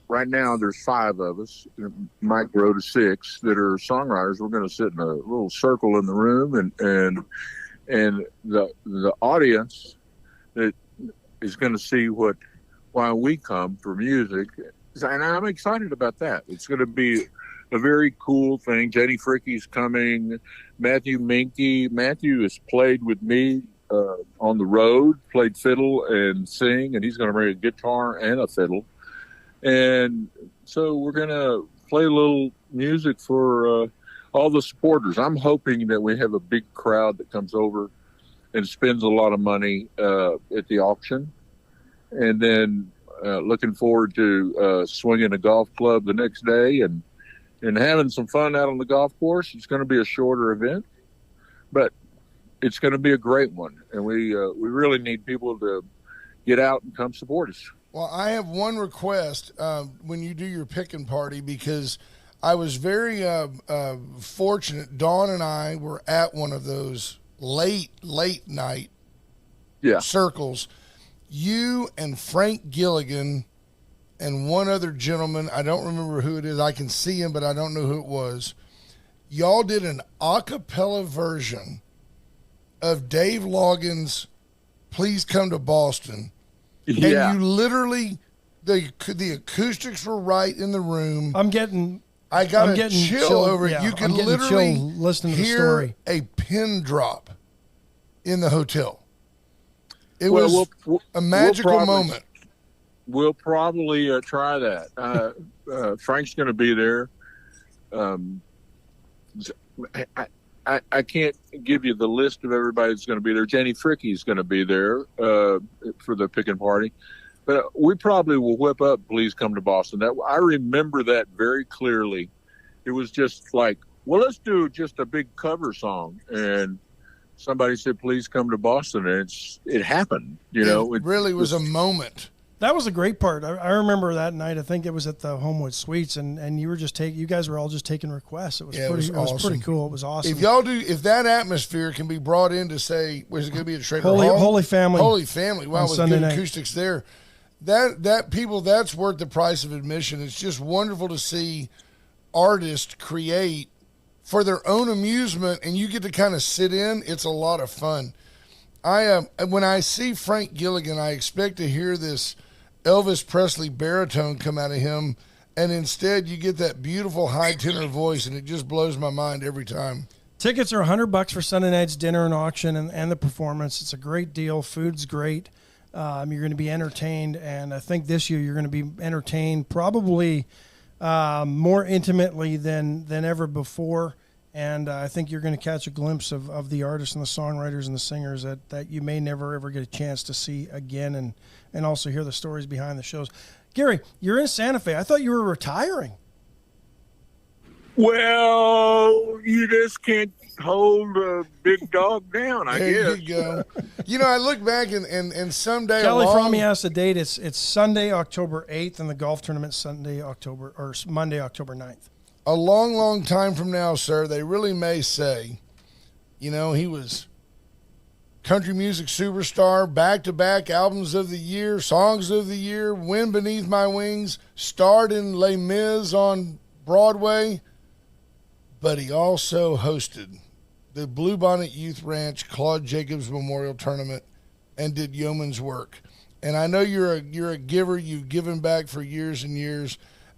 right now there's 5 of us, Mike grow to 6 that are songwriters. We're going to sit in a little circle in the room, and the audience that is going to see why we come for music, and I'm excited about that. It's going to be a very cool thing. Jenny Fricke's coming. Matthew Minke. Matthew has played with me on the road, played fiddle and sing, and he's going to bring a guitar and a fiddle. And so we're going to play a little music for all the supporters. I'm hoping that we have a big crowd that comes over and spends a lot of money at the auction. And then looking forward to swinging a golf club the next day and having some fun out on the golf course. It's going to be a shorter event, but it's going to be a great one. And we really need people to get out and come support us. Well, I have one request when you do your picking party, because I was very fortunate. Dawn and I were at one of those late night circles. You and Frank Gilligan and one other gentleman, I don't remember who it is. I can see him, but I don't know who it was. Y'all did an a cappella version of Dave Loggins' Please Come to Boston. Yeah. And you literally, the acoustics were right in the room. I'm getting chill over it. Yeah, You could I'm literally chill listening to the hear story. a pin drop in the hotel. It Well, was a magical moment. We'll probably try that. Frank's going to be there. I can't give you the list of everybody that's going to be there. Jenny Fricke's going to be there for the picking party. But we probably will whip up Please Come to Boston. I remember that very clearly. It was just like, well, let's do just a big cover song. And somebody said, Please Come to Boston. And it happened. It really was a moment. That was the great part. I remember that night. I think it was at the Homewood Suites, and you were just you guys were all just taking requests. It was pretty cool. It was awesome. If that atmosphere can be brought in to say, was it going to be a Schrader Hall? Holy Family. Wow, with Sunday good night. acoustics there. That's worth the price of admission. It's just wonderful to see artists create for their own amusement, and you get to kind of sit in. It's a lot of fun. When I see Frank Gilligan, I expect to hear this Elvis Presley baritone come out of him, and instead you get that beautiful high tenor voice, and it just blows my mind every time. Tickets are $100 for Sunday night's dinner and auction and the performance. It's a great deal. Food's great. You're going to be entertained, and I think this year you're going to be entertained probably more intimately than ever before. And I think you're going to catch a glimpse of the artists and the songwriters and the singers that you may never, ever get a chance to see again, and also hear the stories behind the shows. Gary, you're in Santa Fe. I thought you were retiring. Well, you just can't hold the big dog down, I There guess. you go. I look back and someday Kelly along, from me asked the date. It's Sunday, October 8th, and the golf tournament Monday, October 9th. a long, long time from now, sir, they really may say, he was country music superstar, back-to-back albums of the year, songs of the year, Wind Beneath My Wings, starred in Les Mis on Broadway, but he also hosted the Bluebonnet Youth Ranch Claude Jacobs Memorial Tournament and did yeoman's work. And I know you're a giver. You've given back for years and years,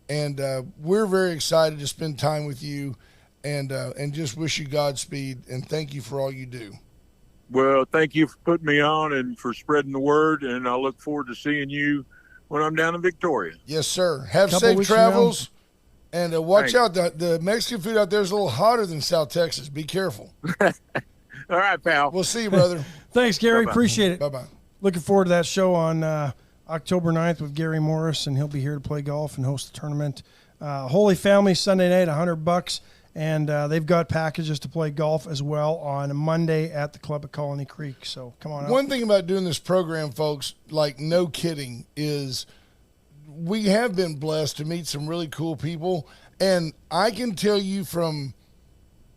and we're very excited to spend time with you and just wish you Godspeed and thank you for all you do. Well, thank you for putting me on and for spreading the word, and I look forward to seeing you when I'm down in Victoria. Yes, sir. Have Couple safe weeks travels, and watch Thanks. out. The Mexican food out there is a little hotter than South Texas. Be careful. All right, pal. We'll see you, brother. Thanks, Gary. Bye-bye. Appreciate it. Bye-bye. Looking forward to that show on October 9th with Gary Morris, and he'll be here to play golf and host the tournament. Holy Family Sunday night, $100, and they've got packages to play golf as well on Monday at the club at Colony Creek. So come on out. One thing about doing this program, folks, like no kidding, is we have been blessed to meet some really cool people. And I can tell you from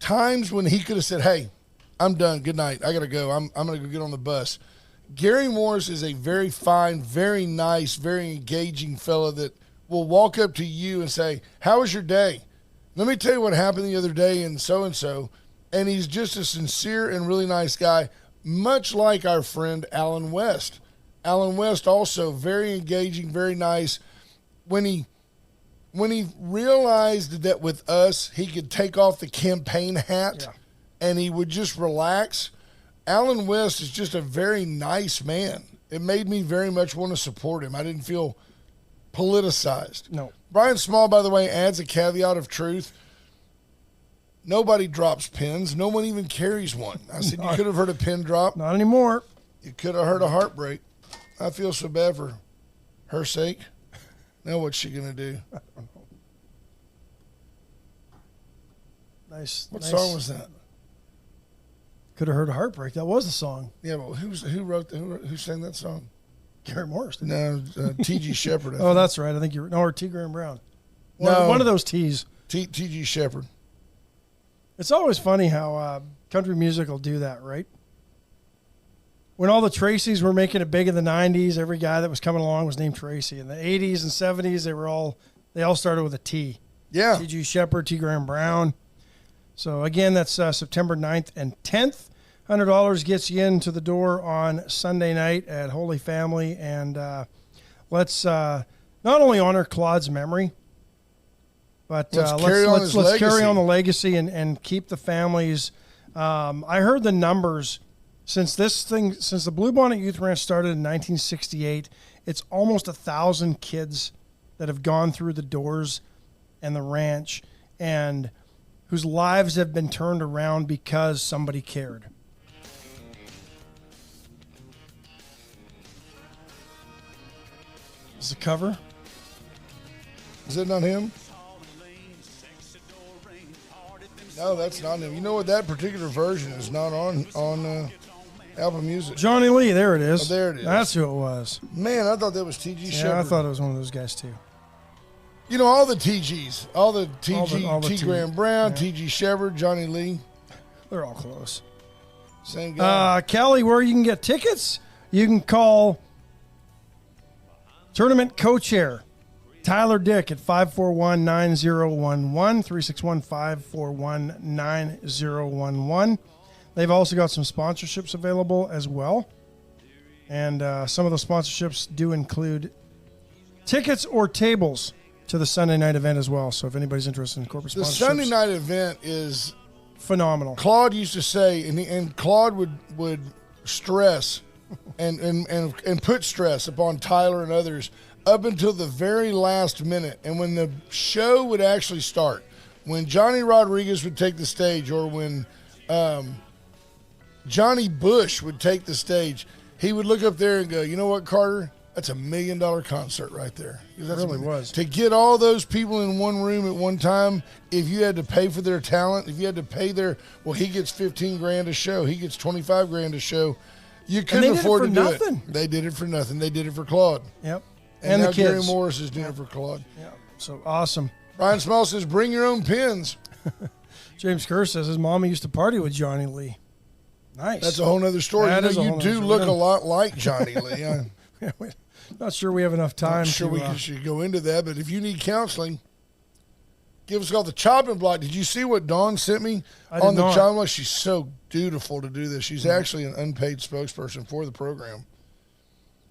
times when he could have said, hey, I'm done. Good night. I got to go. I'm going to go get on the bus. Gary Morris is a very fine, very nice, very engaging fellow that will walk up to you and say, how was your day? Let me tell you what happened the other day and so. And he's just a sincere and really nice guy, much like our friend Alan West. Alan West also very engaging, very nice. When he realized that with us he could take off the campaign hat and he would just relax, Alan West is just a very nice man. It made me very much want to support him. I didn't feel politicized. No. Brian Small, by the way, adds a caveat of truth. Nobody drops pins. No one even carries one. I said, you could have heard a pin drop. Not anymore. You could have heard a heartbreak. I feel so bad for her sake. Now what's she going to do? Nice. What nice. song was that? Could have heard a heartbreak. That was the song. Yeah, but who sang that song? Gary Morris. Didn't No, T.G. Shepherd. Oh, that's right. I think you're. No, or T. Graham Brown. No. One of those T's. T.G. Shepherd. It's always funny how country music will do that, right? When all the Tracys were making it big in the 90s, every guy that was coming along was named Tracy. In the 80s and 70s, they all started with a T. Yeah. T.G. Shepherd, T. Graham Brown. So, again, that's September 9th and 10th. $100 gets you into the door on Sunday night at Holy Family. And let's not only honor Claude's memory, but let's carry on the legacy and keep the families. I heard the numbers since the Bluebonnet Youth Ranch started in 1968. It's almost 1,000 kids that have gone through the doors and the ranch and whose lives have been turned around because somebody cared. Is the cover? Is it not him? No, that's not him. You know what? That particular version is not on Apple Music. Johnny Lee, there it is. Oh, there it is. That's who it was. Man, I thought that was T.G. Shepherd. Yeah, I thought it was one of those guys too. You know, all the TGs, all the T.G. all the T. T. Graham Brown, Yeah. T.G. Shepherd, Johnny Lee. They're all close. Same guy. Kelly, where you can get tickets, you can call Tournament Co-Chair Tyler Dick at 541-9011, 361-541-9011. They've also got some sponsorships available as well. And some of the sponsorships do include tickets or tables to the Sunday night event as well. So if anybody's interested in corporate The sponsorships. Sunday night event is, phenomenal. Claude used to say, and Claude would stress and put stress upon Tyler and others up until the very last minute. And when the show would actually start, when Johnny Rodriguez would take the stage or when Johnny Bush would take the stage, he would look up there and go, you know what, Carter? That's $1 million concert right there. It really was. To get all those people in one room at one time, if you had to pay for their talent, if you had to pay he gets $15,000 a show, he gets $25,000 a show. You couldn't afford to do it. They did it for nothing. They did it for Claude. Yep. And the now kids. Gary Morris is doing it for Claude. Yep. So awesome. Brian Small says, bring your own pins. James Kerr says his mama used to party with Johnny Lee. Nice. That's a whole nother story. You do look a lot like Johnny Lee. Not sure we have enough time. Not sure we should go into that, but if you need counseling, give us a call. The chopping block. Did you see what Dawn sent me on the chopping block? She's so dutiful to do this. She's actually an unpaid spokesperson for the program.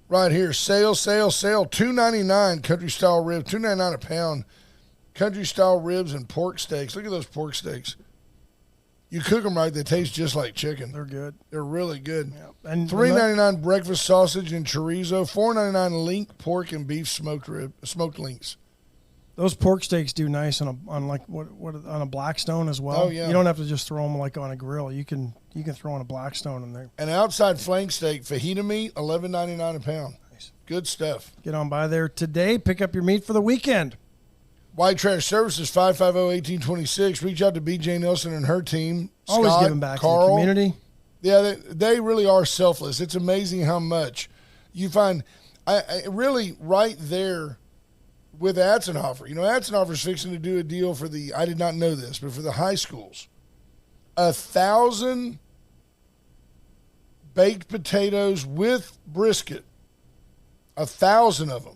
Right here, sale. $2.99 country style ribs, $2.99 a pound. Country style ribs and pork steaks. Look at those pork steaks. You cook them right, they taste just like chicken. They're good. They're really good. Yeah. And $3.99 breakfast sausage and chorizo. $4.99 link pork and beef smoked links. Those pork steaks do nice on a Blackstone as well. Oh yeah. You don't have to just throw them like on a grill. You can throw on a Blackstone in there. An outside flank steak, fajita meat, $11.99 a pound. Nice. Good stuff. Get on by there today. Pick up your meat for the weekend. White Trash Services, 550-1826. Reach out to BJ Nelson and her team. Always Scott, giving back Carl. to the community. Yeah, they really are selfless. It's amazing how much you find. I really right there with Atzenhofer. You know, Atzenhofer's fixing to do a deal for I did not know this, but for the high schools. 1,000 baked potatoes with brisket. 1,000 of them.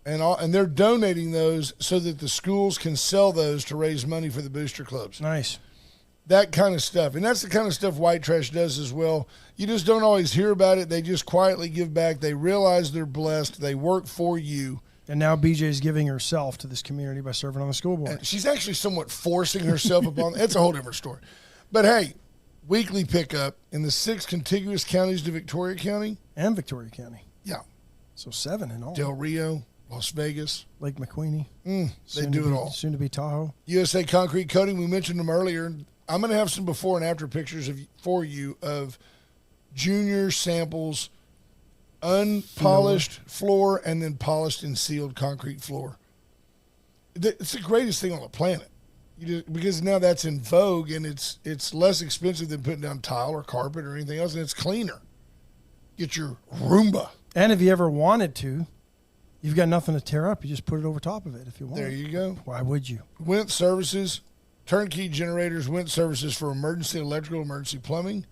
And they're donating those so that the schools can sell those to raise money for the booster clubs. Nice. That kind of stuff. And that's the kind of stuff White Trash does as well. You just don't always hear about it. They just quietly give back. They realize they're blessed. They work for you. And now BJ's giving herself to this community by serving on the school board. And she's actually somewhat forcing herself upon. It's a whole different story. But, hey, weekly pickup in the 6 contiguous counties to Victoria County. And Victoria County. Yeah. So 7 in all. Del Rio. Las Vegas. Lake McQueenie. They do it all. Soon to be Tahoe. USA Concrete Coating, we mentioned them earlier. I'm going to have some before and after pictures for you of junior samples, unpolished floor, and then polished and sealed concrete floor. It's the greatest thing on the planet because now that's in vogue and it's less expensive than putting down tile or carpet or anything else, and it's cleaner. Get your Roomba. And if you ever wanted to, you've got nothing to tear up. You just put it over top of it if you want. There you go. Why would you? Went Services, turnkey generators, Went Services for emergency electrical, emergency plumbing.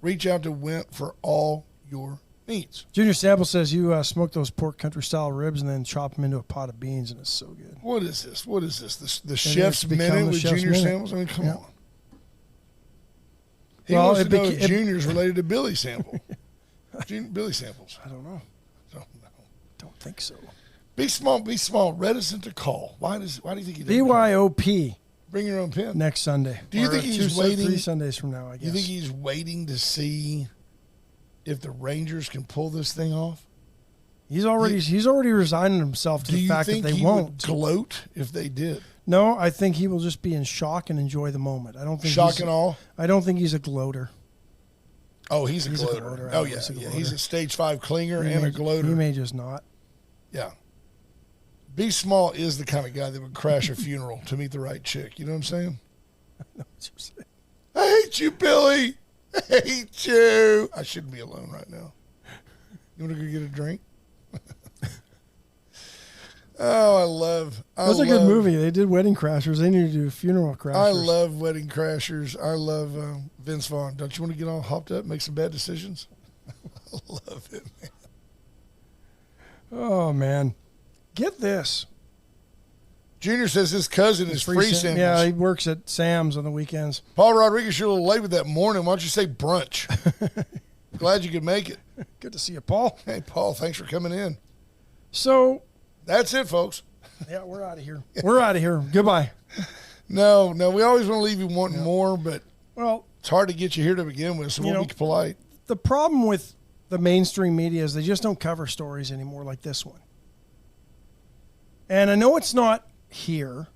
Reach out to Went for all your needs. Junior Sample says you smoke those pork country style ribs and then chop them into a pot of beans, and it's so good. What is this? The chef's minute with Junior Samples? I mean, come on. He wants to know if Junior's related to Billy Sample. Billy Samples. I don't know. Don't think so. Be small, reticent to call. Why do you think he does? BYOP. Bring your own pen. Next Sunday. Do you think he's waiting? 3 Sundays from now, I guess. You think he's waiting to see if the Rangers can pull this thing off? He's already resigning himself to the fact that they won't. Do you think he would gloat if they did? No, I think he will just be in shock and enjoy the moment. I don't think shock and all. I don't think he's a gloater. Oh, he's a gloater. Oh yeah, he's a stage 5 clinger and a gloater. He may just not. Yeah. B. Small is the kind of guy that would crash a funeral to meet the right chick. You know what I'm saying? I know what you're saying. I hate you, Billy. I hate you. I shouldn't be alone right now. You want to go get a drink? Oh, I love. That's a good movie. They did Wedding Crashers. They need to do Funeral Crashers. I love Wedding Crashers. I love Vince Vaughn. Don't you want to get all hopped up, make some bad decisions? I love it, man. Oh, man. Get this. Junior says his cousin is free samples. Yeah, he works at Sam's on the weekends. Paul Rodriguez, you're a little late with that morning. Why don't you say brunch? Glad you could make it. Good to see you, Paul. Hey, Paul, thanks for coming in. So. That's it, folks. Yeah, we're out of here. We're out of here. Goodbye. No, we always want to leave you wanting more, but it's hard to get you here to begin with, so we'll be polite. The problem with the mainstream media is they just don't cover stories anymore like this one. And I know it's not here,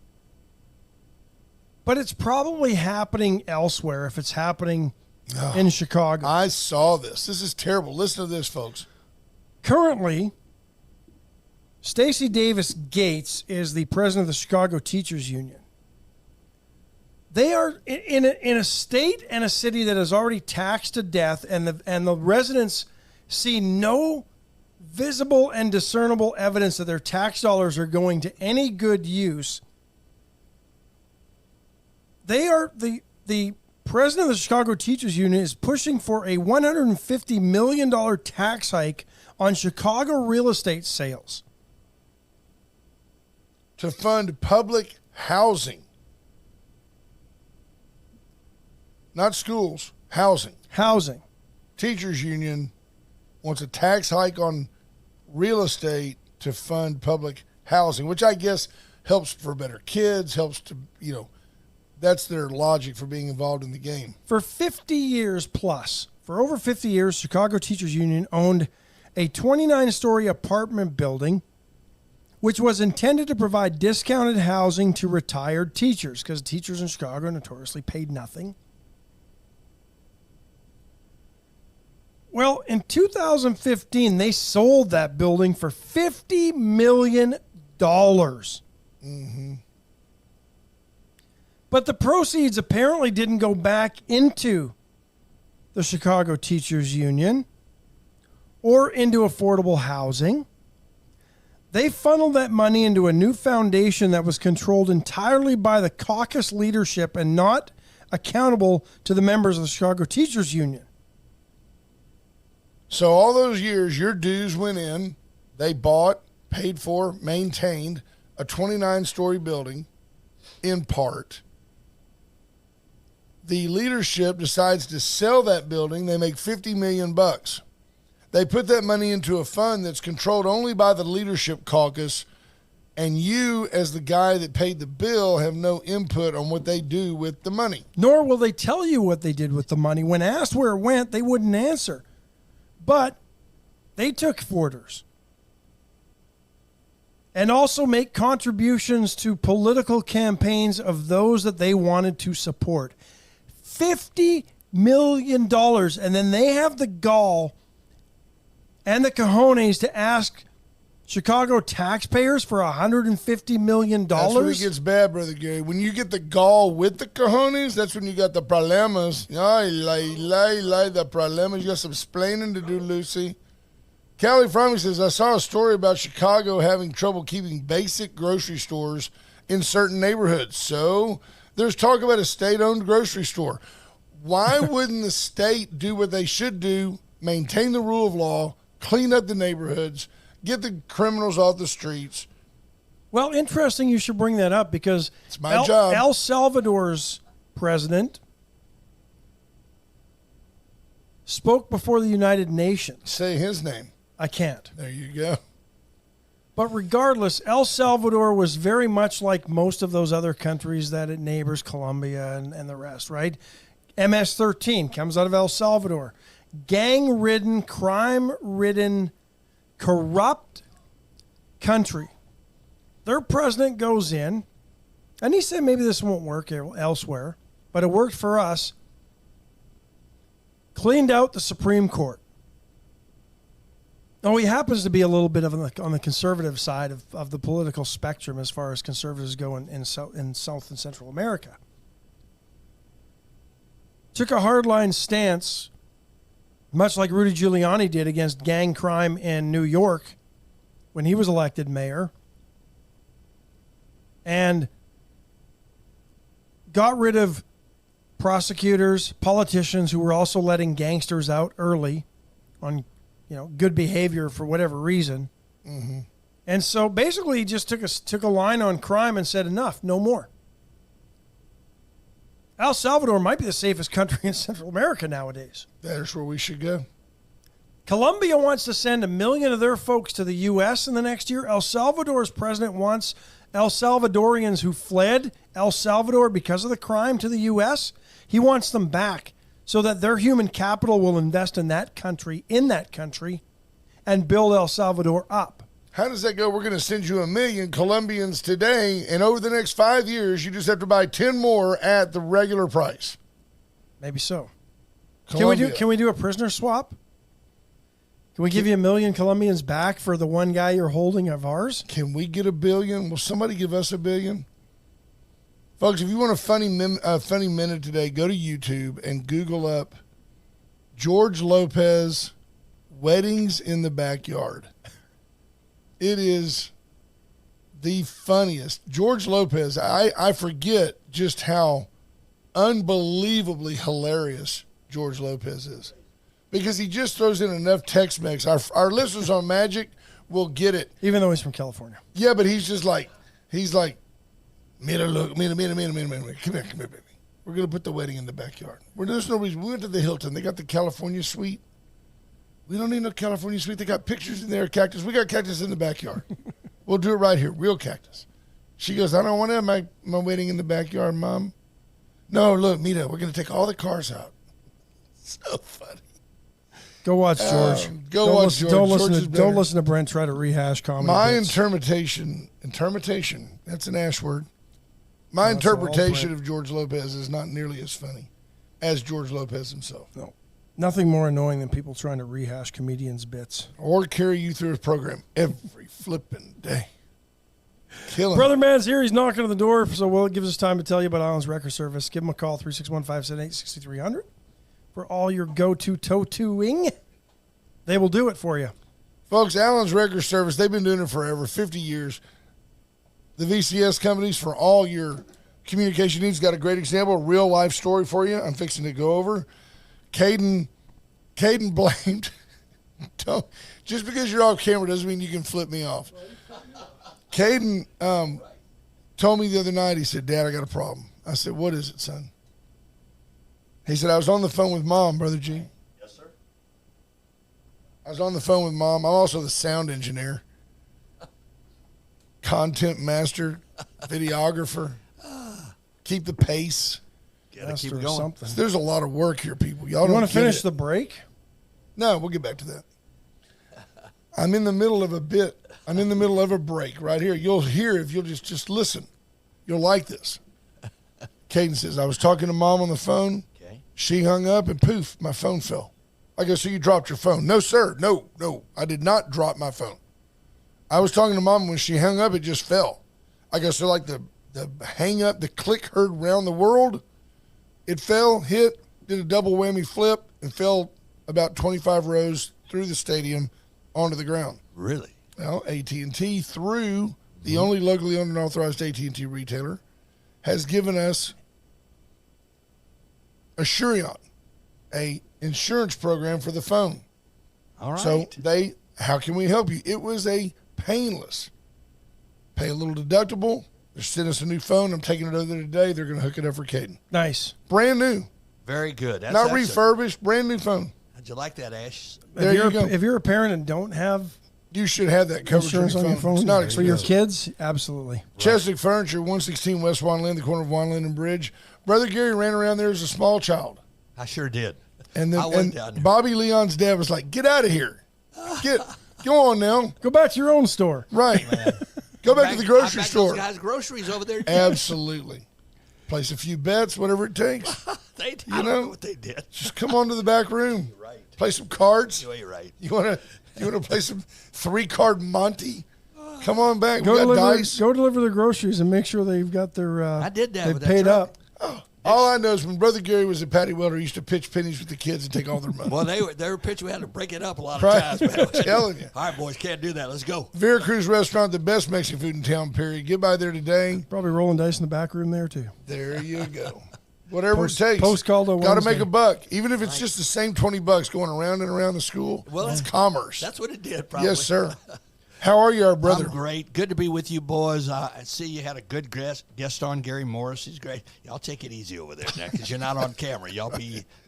but it's probably happening elsewhere if it's happening in Chicago. I saw this. This is terrible. Listen to this, folks. Currently, Stacey Davis Gates is the president of the Chicago Teachers Union. They are in a state and a city that is already taxed to death, and the residents see no visible and discernible evidence that their tax dollars are going to any good use. They are the president of the Chicago Teachers Union is pushing for a $150 million tax hike on Chicago real estate sales to fund public housing. Not schools, housing. Housing. Teachers Union wants a tax hike on real estate to fund public housing, which I guess helps for better kids, helps to, that's their logic for being involved in the game. For 50 years plus, for over 50 years, Chicago Teachers Union owned a 29-story apartment building which was intended to provide discounted housing to retired teachers, because teachers in Chicago notoriously paid nothing. Well, in 2015, they sold that building for $50 million. Mm-hmm. But the proceeds apparently didn't go back into the Chicago Teachers Union or into affordable housing. They funneled that money into a new foundation that was controlled entirely by the caucus leadership and not accountable to the members of the Chicago Teachers Union. So all those years, your dues went in, they bought, paid for, maintained a 29-story building in part. The leadership decides to sell that building. They make $50 million. They put that money into a fund that's controlled only by the leadership caucus, and you, as the guy that paid the bill, have no input on what they do with the money. Nor will they tell you what they did with the money. When asked where it went, they wouldn't answer. But they took orders and also make contributions to political campaigns of those that they wanted to support. $50 million. And then they have the gall and the cojones to ask Chicago taxpayers for $150 million. That's where it gets bad, Brother Gary. When you get the gall with the cojones, that's when you got the problemas. The problemas. You got some explaining to do, Lucy. Callie from me says, I saw a story about Chicago having trouble keeping basic grocery stores in certain neighborhoods. So there's talk about a state-owned grocery store. Why wouldn't the state do what they should do, maintain the rule of law, clean up the neighborhoods, get the criminals off the streets? Well, interesting you should bring that up, because it's my job. El Salvador's president spoke before the United Nations. Say his name. I can't. There you go. But regardless, El Salvador was very much like most of those other countries that it neighbors, Colombia and the rest, right? MS-13 comes out of El Salvador. Gang-ridden, crime-ridden, corrupt country. Their president goes in, and he said maybe this won't work elsewhere, but it worked for us. Cleaned out the Supreme Court. Oh, he happens to be a little bit on the conservative side of the political spectrum as far as conservatives go in South and Central America. Took a hardline stance, much like Rudy Giuliani did against gang crime in New York when he was elected mayor, and got rid of prosecutors, politicians who were also letting gangsters out early on good behavior for whatever reason. Mm-hmm. And so basically he just took a line on crime and said, enough, no more. El Salvador might be the safest country in Central America nowadays. That's where we should go. Colombia wants to send 1 million of their folks to the U.S. in the next year. El Salvador's president wants El Salvadorians who fled El Salvador because of the crime to the U.S., he wants them back so that their human capital will invest in that country, and build El Salvador up. How does that go? We're going to send you 1 million Colombians today, and over the next 5 years, you just have to buy 10 more at the regular price. Maybe so. Colombia. Can we do a prisoner swap? Can we give you $1 million Colombians back for the one guy you're holding of ours? Can we get $1 billion? Will somebody give us $1 billion? Folks, if you want a funny minute today, go to YouTube and Google up George Lopez weddings in the backyard. It is the funniest. George Lopez, I forget just how unbelievably hilarious George Lopez is. Because he just throws in enough Tex-Mex. Our listeners on Magic will get it. Even though he's from California. Yeah, but he's like, Mira, look, Mira. Come here, baby. We're going to put the wedding in the backyard. There's no reason. We went to the Hilton. They got the California suite. We don't need no California suite. They got pictures in there, cactus. We got cactus in the backyard. We'll do it right here, real cactus. She goes, I don't want to have my wedding in the backyard, Mom. No, look, Mira, we're going to take all the cars out. So funny. Go watch George. Go watch George. Don't listen to Brent try to rehash comedy. My bits. interpretation, that's an ash word. My interpretation of George Lopez is not nearly as funny as George Lopez himself. No. Nothing more annoying than people trying to rehash comedians' bits. Or carry you through his program every flipping day. Kill him. Brother Man's here. He's knocking on the door, so it gives us time to tell you about Island's Record Service. Give him a call, 361-578-6300. For all your go-to toe-toing, they will do it for you. Folks, Allen's Record Service, they've been doing it forever, 50 years. The VCS companies for all your communication needs got a great example, a real-life story for you I'm fixing to go over. Caden blamed. Just because you're off camera doesn't mean you can flip me off. Caden told me the other night, he said, Dad, I got a problem. I said, what is it, son? He said, I was on the phone with Mom, Brother G. Yes, sir. I was on the phone with Mom. I'm also the sound engineer, content master, videographer, keep the pace. Gotta keep going. Something. There's a lot of work here, people. Y'all You don't want to finish it. the break? No, we'll get back to that. I'm in the middle of a bit. I'm in the middle of a break right here. You'll hear if you'll just listen. You'll like this. Caden says, I was talking to Mom on the phone. Okay. She hung up and poof, my phone fell. I go, so you dropped your phone? No, sir. No, I did not drop my phone. I was talking to Mom when she hung up, it just fell. I go, so like the hang up, the click heard around the world, it fell, hit, did a double whammy flip, and fell about 25 rows through the stadium onto the ground. Really? Well, AT&T, through the only locally owned and authorized AT&T retailer, has given us Assurion, a insurance program for the phone. All right. So how can we help you? It was a painless. Pay a little deductible. They sent us a new phone. I'm taking it over there today. They're going to hook it up for Caden. Nice. Brand new. Very good. That's Not excellent. refurbished. Brand new phone. How'd you like that, Ash? There you go. If you're a parent and don't have You should have that coverage insurance on your phone, It's not for your expensive. kids, absolutely. Cheswick Furniture, 116 West Wine the corner of Wine and Bridge. Brother Gary ran around there as a small child. I sure did. And I went down there. Bobby Leon's dad was like, get out of here. Go on now. Go back to your own store. Right. Go back to the grocery I bet store. Those guys' groceries over there. Absolutely. Place a few bets, whatever it takes. I You don't know? know what they did. Just come on to the back room. You're right. Play some cards. You're right. You want to play some 3-card Monty? Come on back. Go We got deliver, dice. go deliver their groceries and make sure they've got their. I did that They with that paid truck. up. All I know is when Brother Gary was at Patty Welder, he used to pitch pennies with the kids and take all their money. Well, they were pitching. We had to break it up a lot of Right. times. Man. I'm telling you. All right, boys, can't do that. Let's go. Vera Cruz Restaurant, the best Mexican food in town, period. Get by there today. Probably rolling dice in the back room there too. There you go. Whatever Post- it takes. post call to Got to make Wednesday. a buck. Even if it's just the same $20 going around and around the school. Well, it's commerce. That's what it did, probably. Yes, sir. How are you, our brother? I'm great. Good to be with you, boys. I see you had a good guest on, Gary Morris. He's great. Y'all take it easy over there now because you're not on camera. Y'all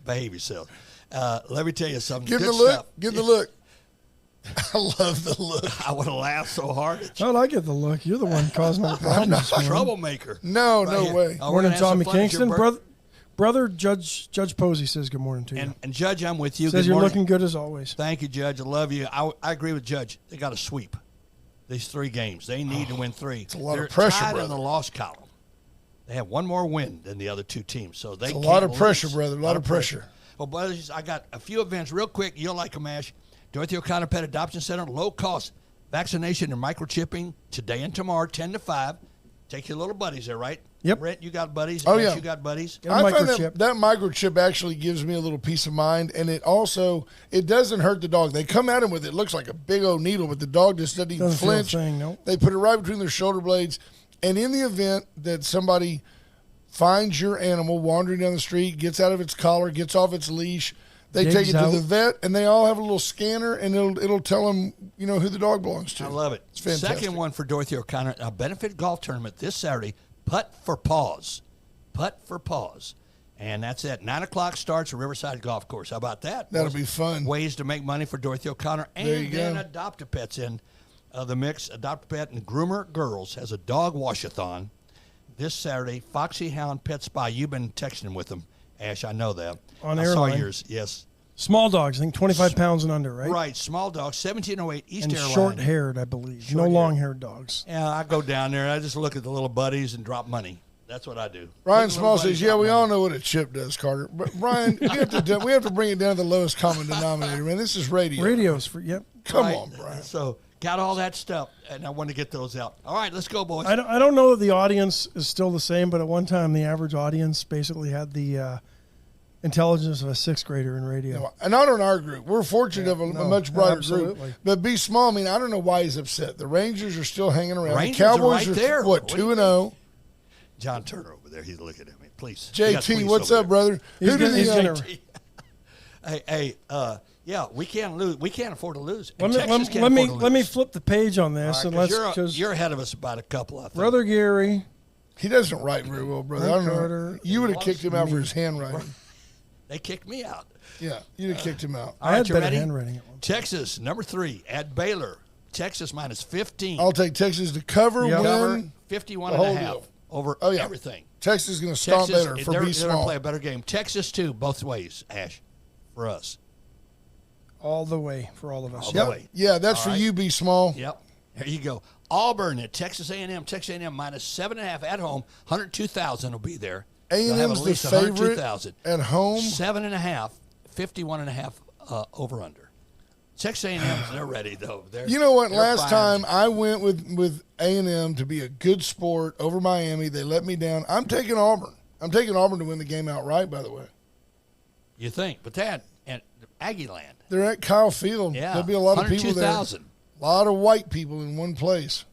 behave yourself. Let me tell you something. Give him good the look. stuff. Give him the look. I love the look. I would have laughed so hard at you. Oh, I get the look. You're the one causing all the problems. this morning. Troublemaker. No, Right no here. way. Oh, we're Morning, gonna have some Tommy fun at your Kingston. birth- Brother Judge Posey says good morning to you. And Judge, I'm with you. Says Good you're morning. looking good as always. Thank you, Judge. I love you. I agree with Judge. They got to sweep these 3 games. They need to win 3. It's a lot of pressure, tied brother. in the loss column. They have one more win than the other 2 teams, so they It's a can't lot of lose. pressure, brother. A lot of pressure. Well, brothers, I got a few events real quick. You'll like them, Ash. Dorothy O'Connor Pet Adoption Center, low cost vaccination and microchipping today and tomorrow, 10 to 5. Take your little buddies there, right? Yep. Brent, you got buddies. Oh, Ash, yeah. You got buddies. Get a I find microchip. that microchip actually gives me a little peace of mind, and it also doesn't hurt the dog. They come at him with it looks like a big old needle, but the dog just doesn't even Doesn't feel a flinch. thing, nope. They put it right between their shoulder blades, and in the event that somebody finds your animal wandering down the street, gets out of its collar, gets off its leash, they take it Digs to the out. vet, and they all have a little scanner, and it'll tell them who the dog belongs to. I love it. It's fantastic. Second one for Dorothy O'Connor, a benefit golf tournament this Saturday, Putt for Paws. Putt for Paws. And that's at 9 o'clock starts at Riverside Golf Course. How about that? That'll be fun. Ways to make money for Dorothy O'Connor. There And you then go. Adopt-A-Pet's in the mix. Adopt-A-Pet and Groomer Girls has a dog wash-a-thon this Saturday. Foxy Hound Pet Spy. You've been texting with them, Ash. I know that. On I saw Airline. yours. Yes. Small dogs, I think 25 pounds and under, right? Right. Small dog, 1708 East And Airline. short-haired, I believe. No long-haired dogs. Yeah, I go down there and I just look at the little buddies and drop money. That's what I do. Ryan Look at the Small little says, buddies, "Yeah, drop we money. all know what a chip does, Carter." But Ryan, we have to bring it down to the lowest common denominator, man. This is radio. Radio's for, yep. Come Right. on, Brian. So got all that stuff, and I want to get those out. All right, let's go, boys. I don't know that the audience is still the same, but at one time the average audience basically had the intelligence of a sixth grader in radio. And not on our group. We're fortunate of a much brighter absolutely. group. But be small. I mean, I don't know why he's upset. The Rangers are still hanging around. Rangers the Cowboys are right there. what, What do you 2-0. John Turner over there, he's looking at me. Please, You got JT, police what's over up, there. brother? He's Who did gonna- the Hey, yeah, we can't lose. We can't afford to lose. Let And me Texas can't let me afford to let me lose. flip the page on this All and right, let's 'cause because you're ahead of us about a couple. I think. Brother Gary, He doesn't write very well, brother. I don't know. Carter You would have loves kicked him out for me. his handwriting. They kicked me out. Yeah, you'd have kicked him out. All I right, had you better ready? handwriting at one point. Texas number 3 at Baylor. Texas minus 15. I'll take Texas to cover, Yep. Cover win. 51 the and a whole half deal. over Oh, yeah. everything. Texas is going to stomp Texas, better for they're be going to small. play a better game. Texas too, both ways. Ash, for us. all the way for all of us. All the Yep. way. Yeah, that's All for right. you, be small. Yep. There you go. Auburn at Texas A&M. Texas A&M minus 7.5 at home. 102,000 will be there. They'll have A&M's at the least favorite 102,000. at home. 7.5, 51.5 over under. Texas A&M, they're ready though. You know what? They're Last fine. time I went with A&M to be a good sport over Miami. They let me down. I'm taking Auburn. I'm taking Auburn to win the game outright, by the way. You think, but that and Aggie Land. They're at Kyle Field. Yeah, There'll be a lot of people there. 102,000. A lot of white people in one place.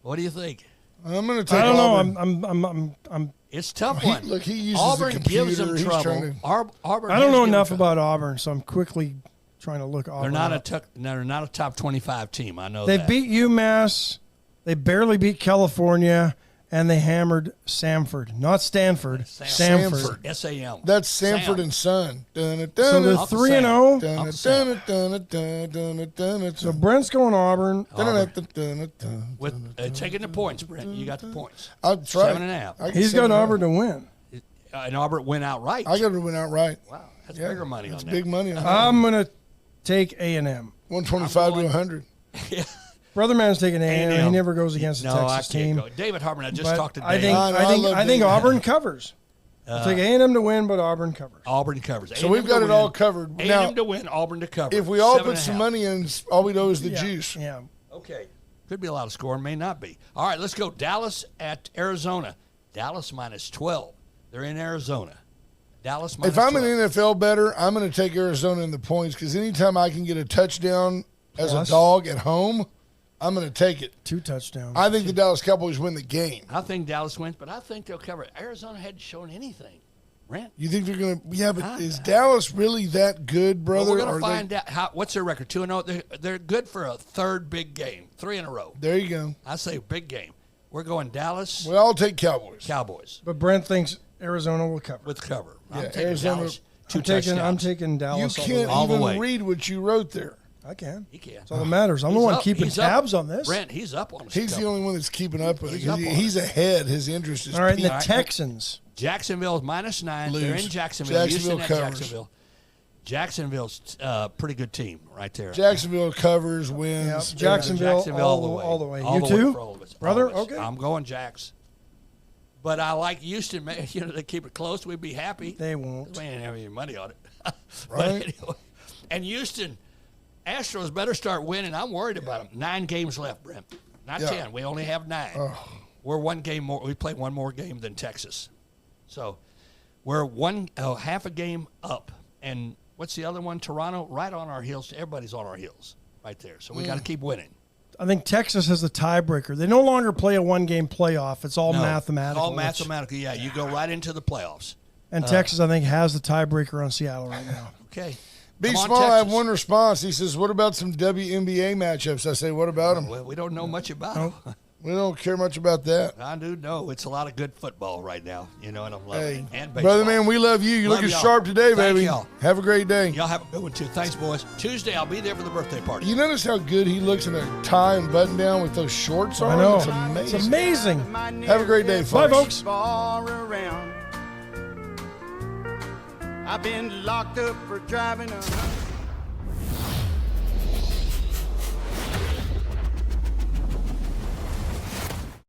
What do you think? I'm going to take I don't Auburn. know. I'm It's a tough He- one. look, he uses Auburn the gives computer. them He's trouble. trying to- Auburn I don't has know given enough them about Auburn, so I'm quickly trying to look Auburn. They're not up. they're not a top 25 team. I know They that. beat UMass. They barely beat California, and they hammered Samford, not Stanford. Samford. SAM. That's Sanford Sam. and Son. Dun, So they're Uncle 3-0. Sam. dun, dun, dun, dun, dun, dun, So Brent's going Auburn. With taking the points, Brent. You got the points. That's right. 7.5. I get He's got 7.5. Auburn to win. And Auburn went outright. I got to win outright. Wow, that's Yeah, bigger money That's on big that. money on that. I'm gonna take A&M. 125 I'm to going- 100. Brother Man's taking A&M. He A&M. never goes against the No, Texas I can't team. go. David Hartman, I just But talked to I Dave. think I know, I I think love I think David. Auburn covers. I'll take A&M to win, but Auburn covers. Auburn covers. So we've got it all covered. A&M Now, to win, Auburn to cover. if we all 7.5. put some money in, all we know is the Yeah, juice. Yeah. Okay. Could be a lot of scoring, may not be. All right, let's go. Dallas at Arizona. Dallas minus 12. They're in Arizona. Dallas minus If I'm 12. an NFL bettor, I'm going to take Arizona in the points because anytime I can get a touchdown as a Plus. dog at home, I'm going to take it. 2 touchdowns. I think the Dallas Cowboys win the game. I think Dallas wins, but I think they'll cover it. Arizona hadn't shown anything. Rent. You think they're going to? Yeah, but is Dallas really that good, Well, brother? we're going Or to find out. What's their record? 2-0. They're good for a third big game. 3 in a row. There you go. I say big game. We're going Dallas, Well, I'll take Cowboys. Cowboys But Brent thinks Arizona will cover. with cover. I'm Yeah, taking Arizona- Dallas. Two I'm touchdowns. taking You Dallas. can't All the way. even read what you wrote there. I can. He can. That's all that matters. I'm the He's one up- keeping he's up. tabs on this. Brent, he's up on us. He's the only one that's keeping up with it. He's up on He's it. ahead. His interest is All right, and peaked. the Texans. Jacksonville's minus 9. They're Lose. in Jacksonville. Jacksonville Houston at covers. Jacksonville. Jacksonville's a pretty good team right there. Jacksonville covers, wins. Yep. Jacksonville all the way. All You the too? way for all of us. Brother? All of us. Okay. I'm going Jacks. But I like Houston. Man, they keep it close. We'd be happy. They won't. We ain't have any money on it. But Right. anyway. And Houston, Astros better start winning. I'm worried about them. 9 games left, Brent. Not 10. We only have 9. We're 1 game more. We play 1 more game than Texas. So we're half a game up. And what's the other one? Toronto, right on our heels. Everybody's on our heels right there. So we got to keep winning. I think Texas has the tiebreaker. They no longer play a 1-game playoff. It's all mathematical. All mathematical. Yeah, you go right into the playoffs. And Texas, I think, has the tiebreaker on Seattle right now. Okay. B. Small, I have one response. He says, what about some WNBA matchups? I say, what about them? Well, we don't know much about them. We don't care much about that. I do know. It's a lot of good football right now, and I'm loving it. And baseball. Brother man, we love you. You're looking sharp today, baby. Y'all. Have a great day. Y'all have a good one, too. Thanks, boys. Tuesday, I'll be there for the birthday party. You notice how good he looks in a tie and button down with those shorts on? I know. It's amazing. It's amazing. Have a great day, folks. Bye, folks. I've been locked up for driving a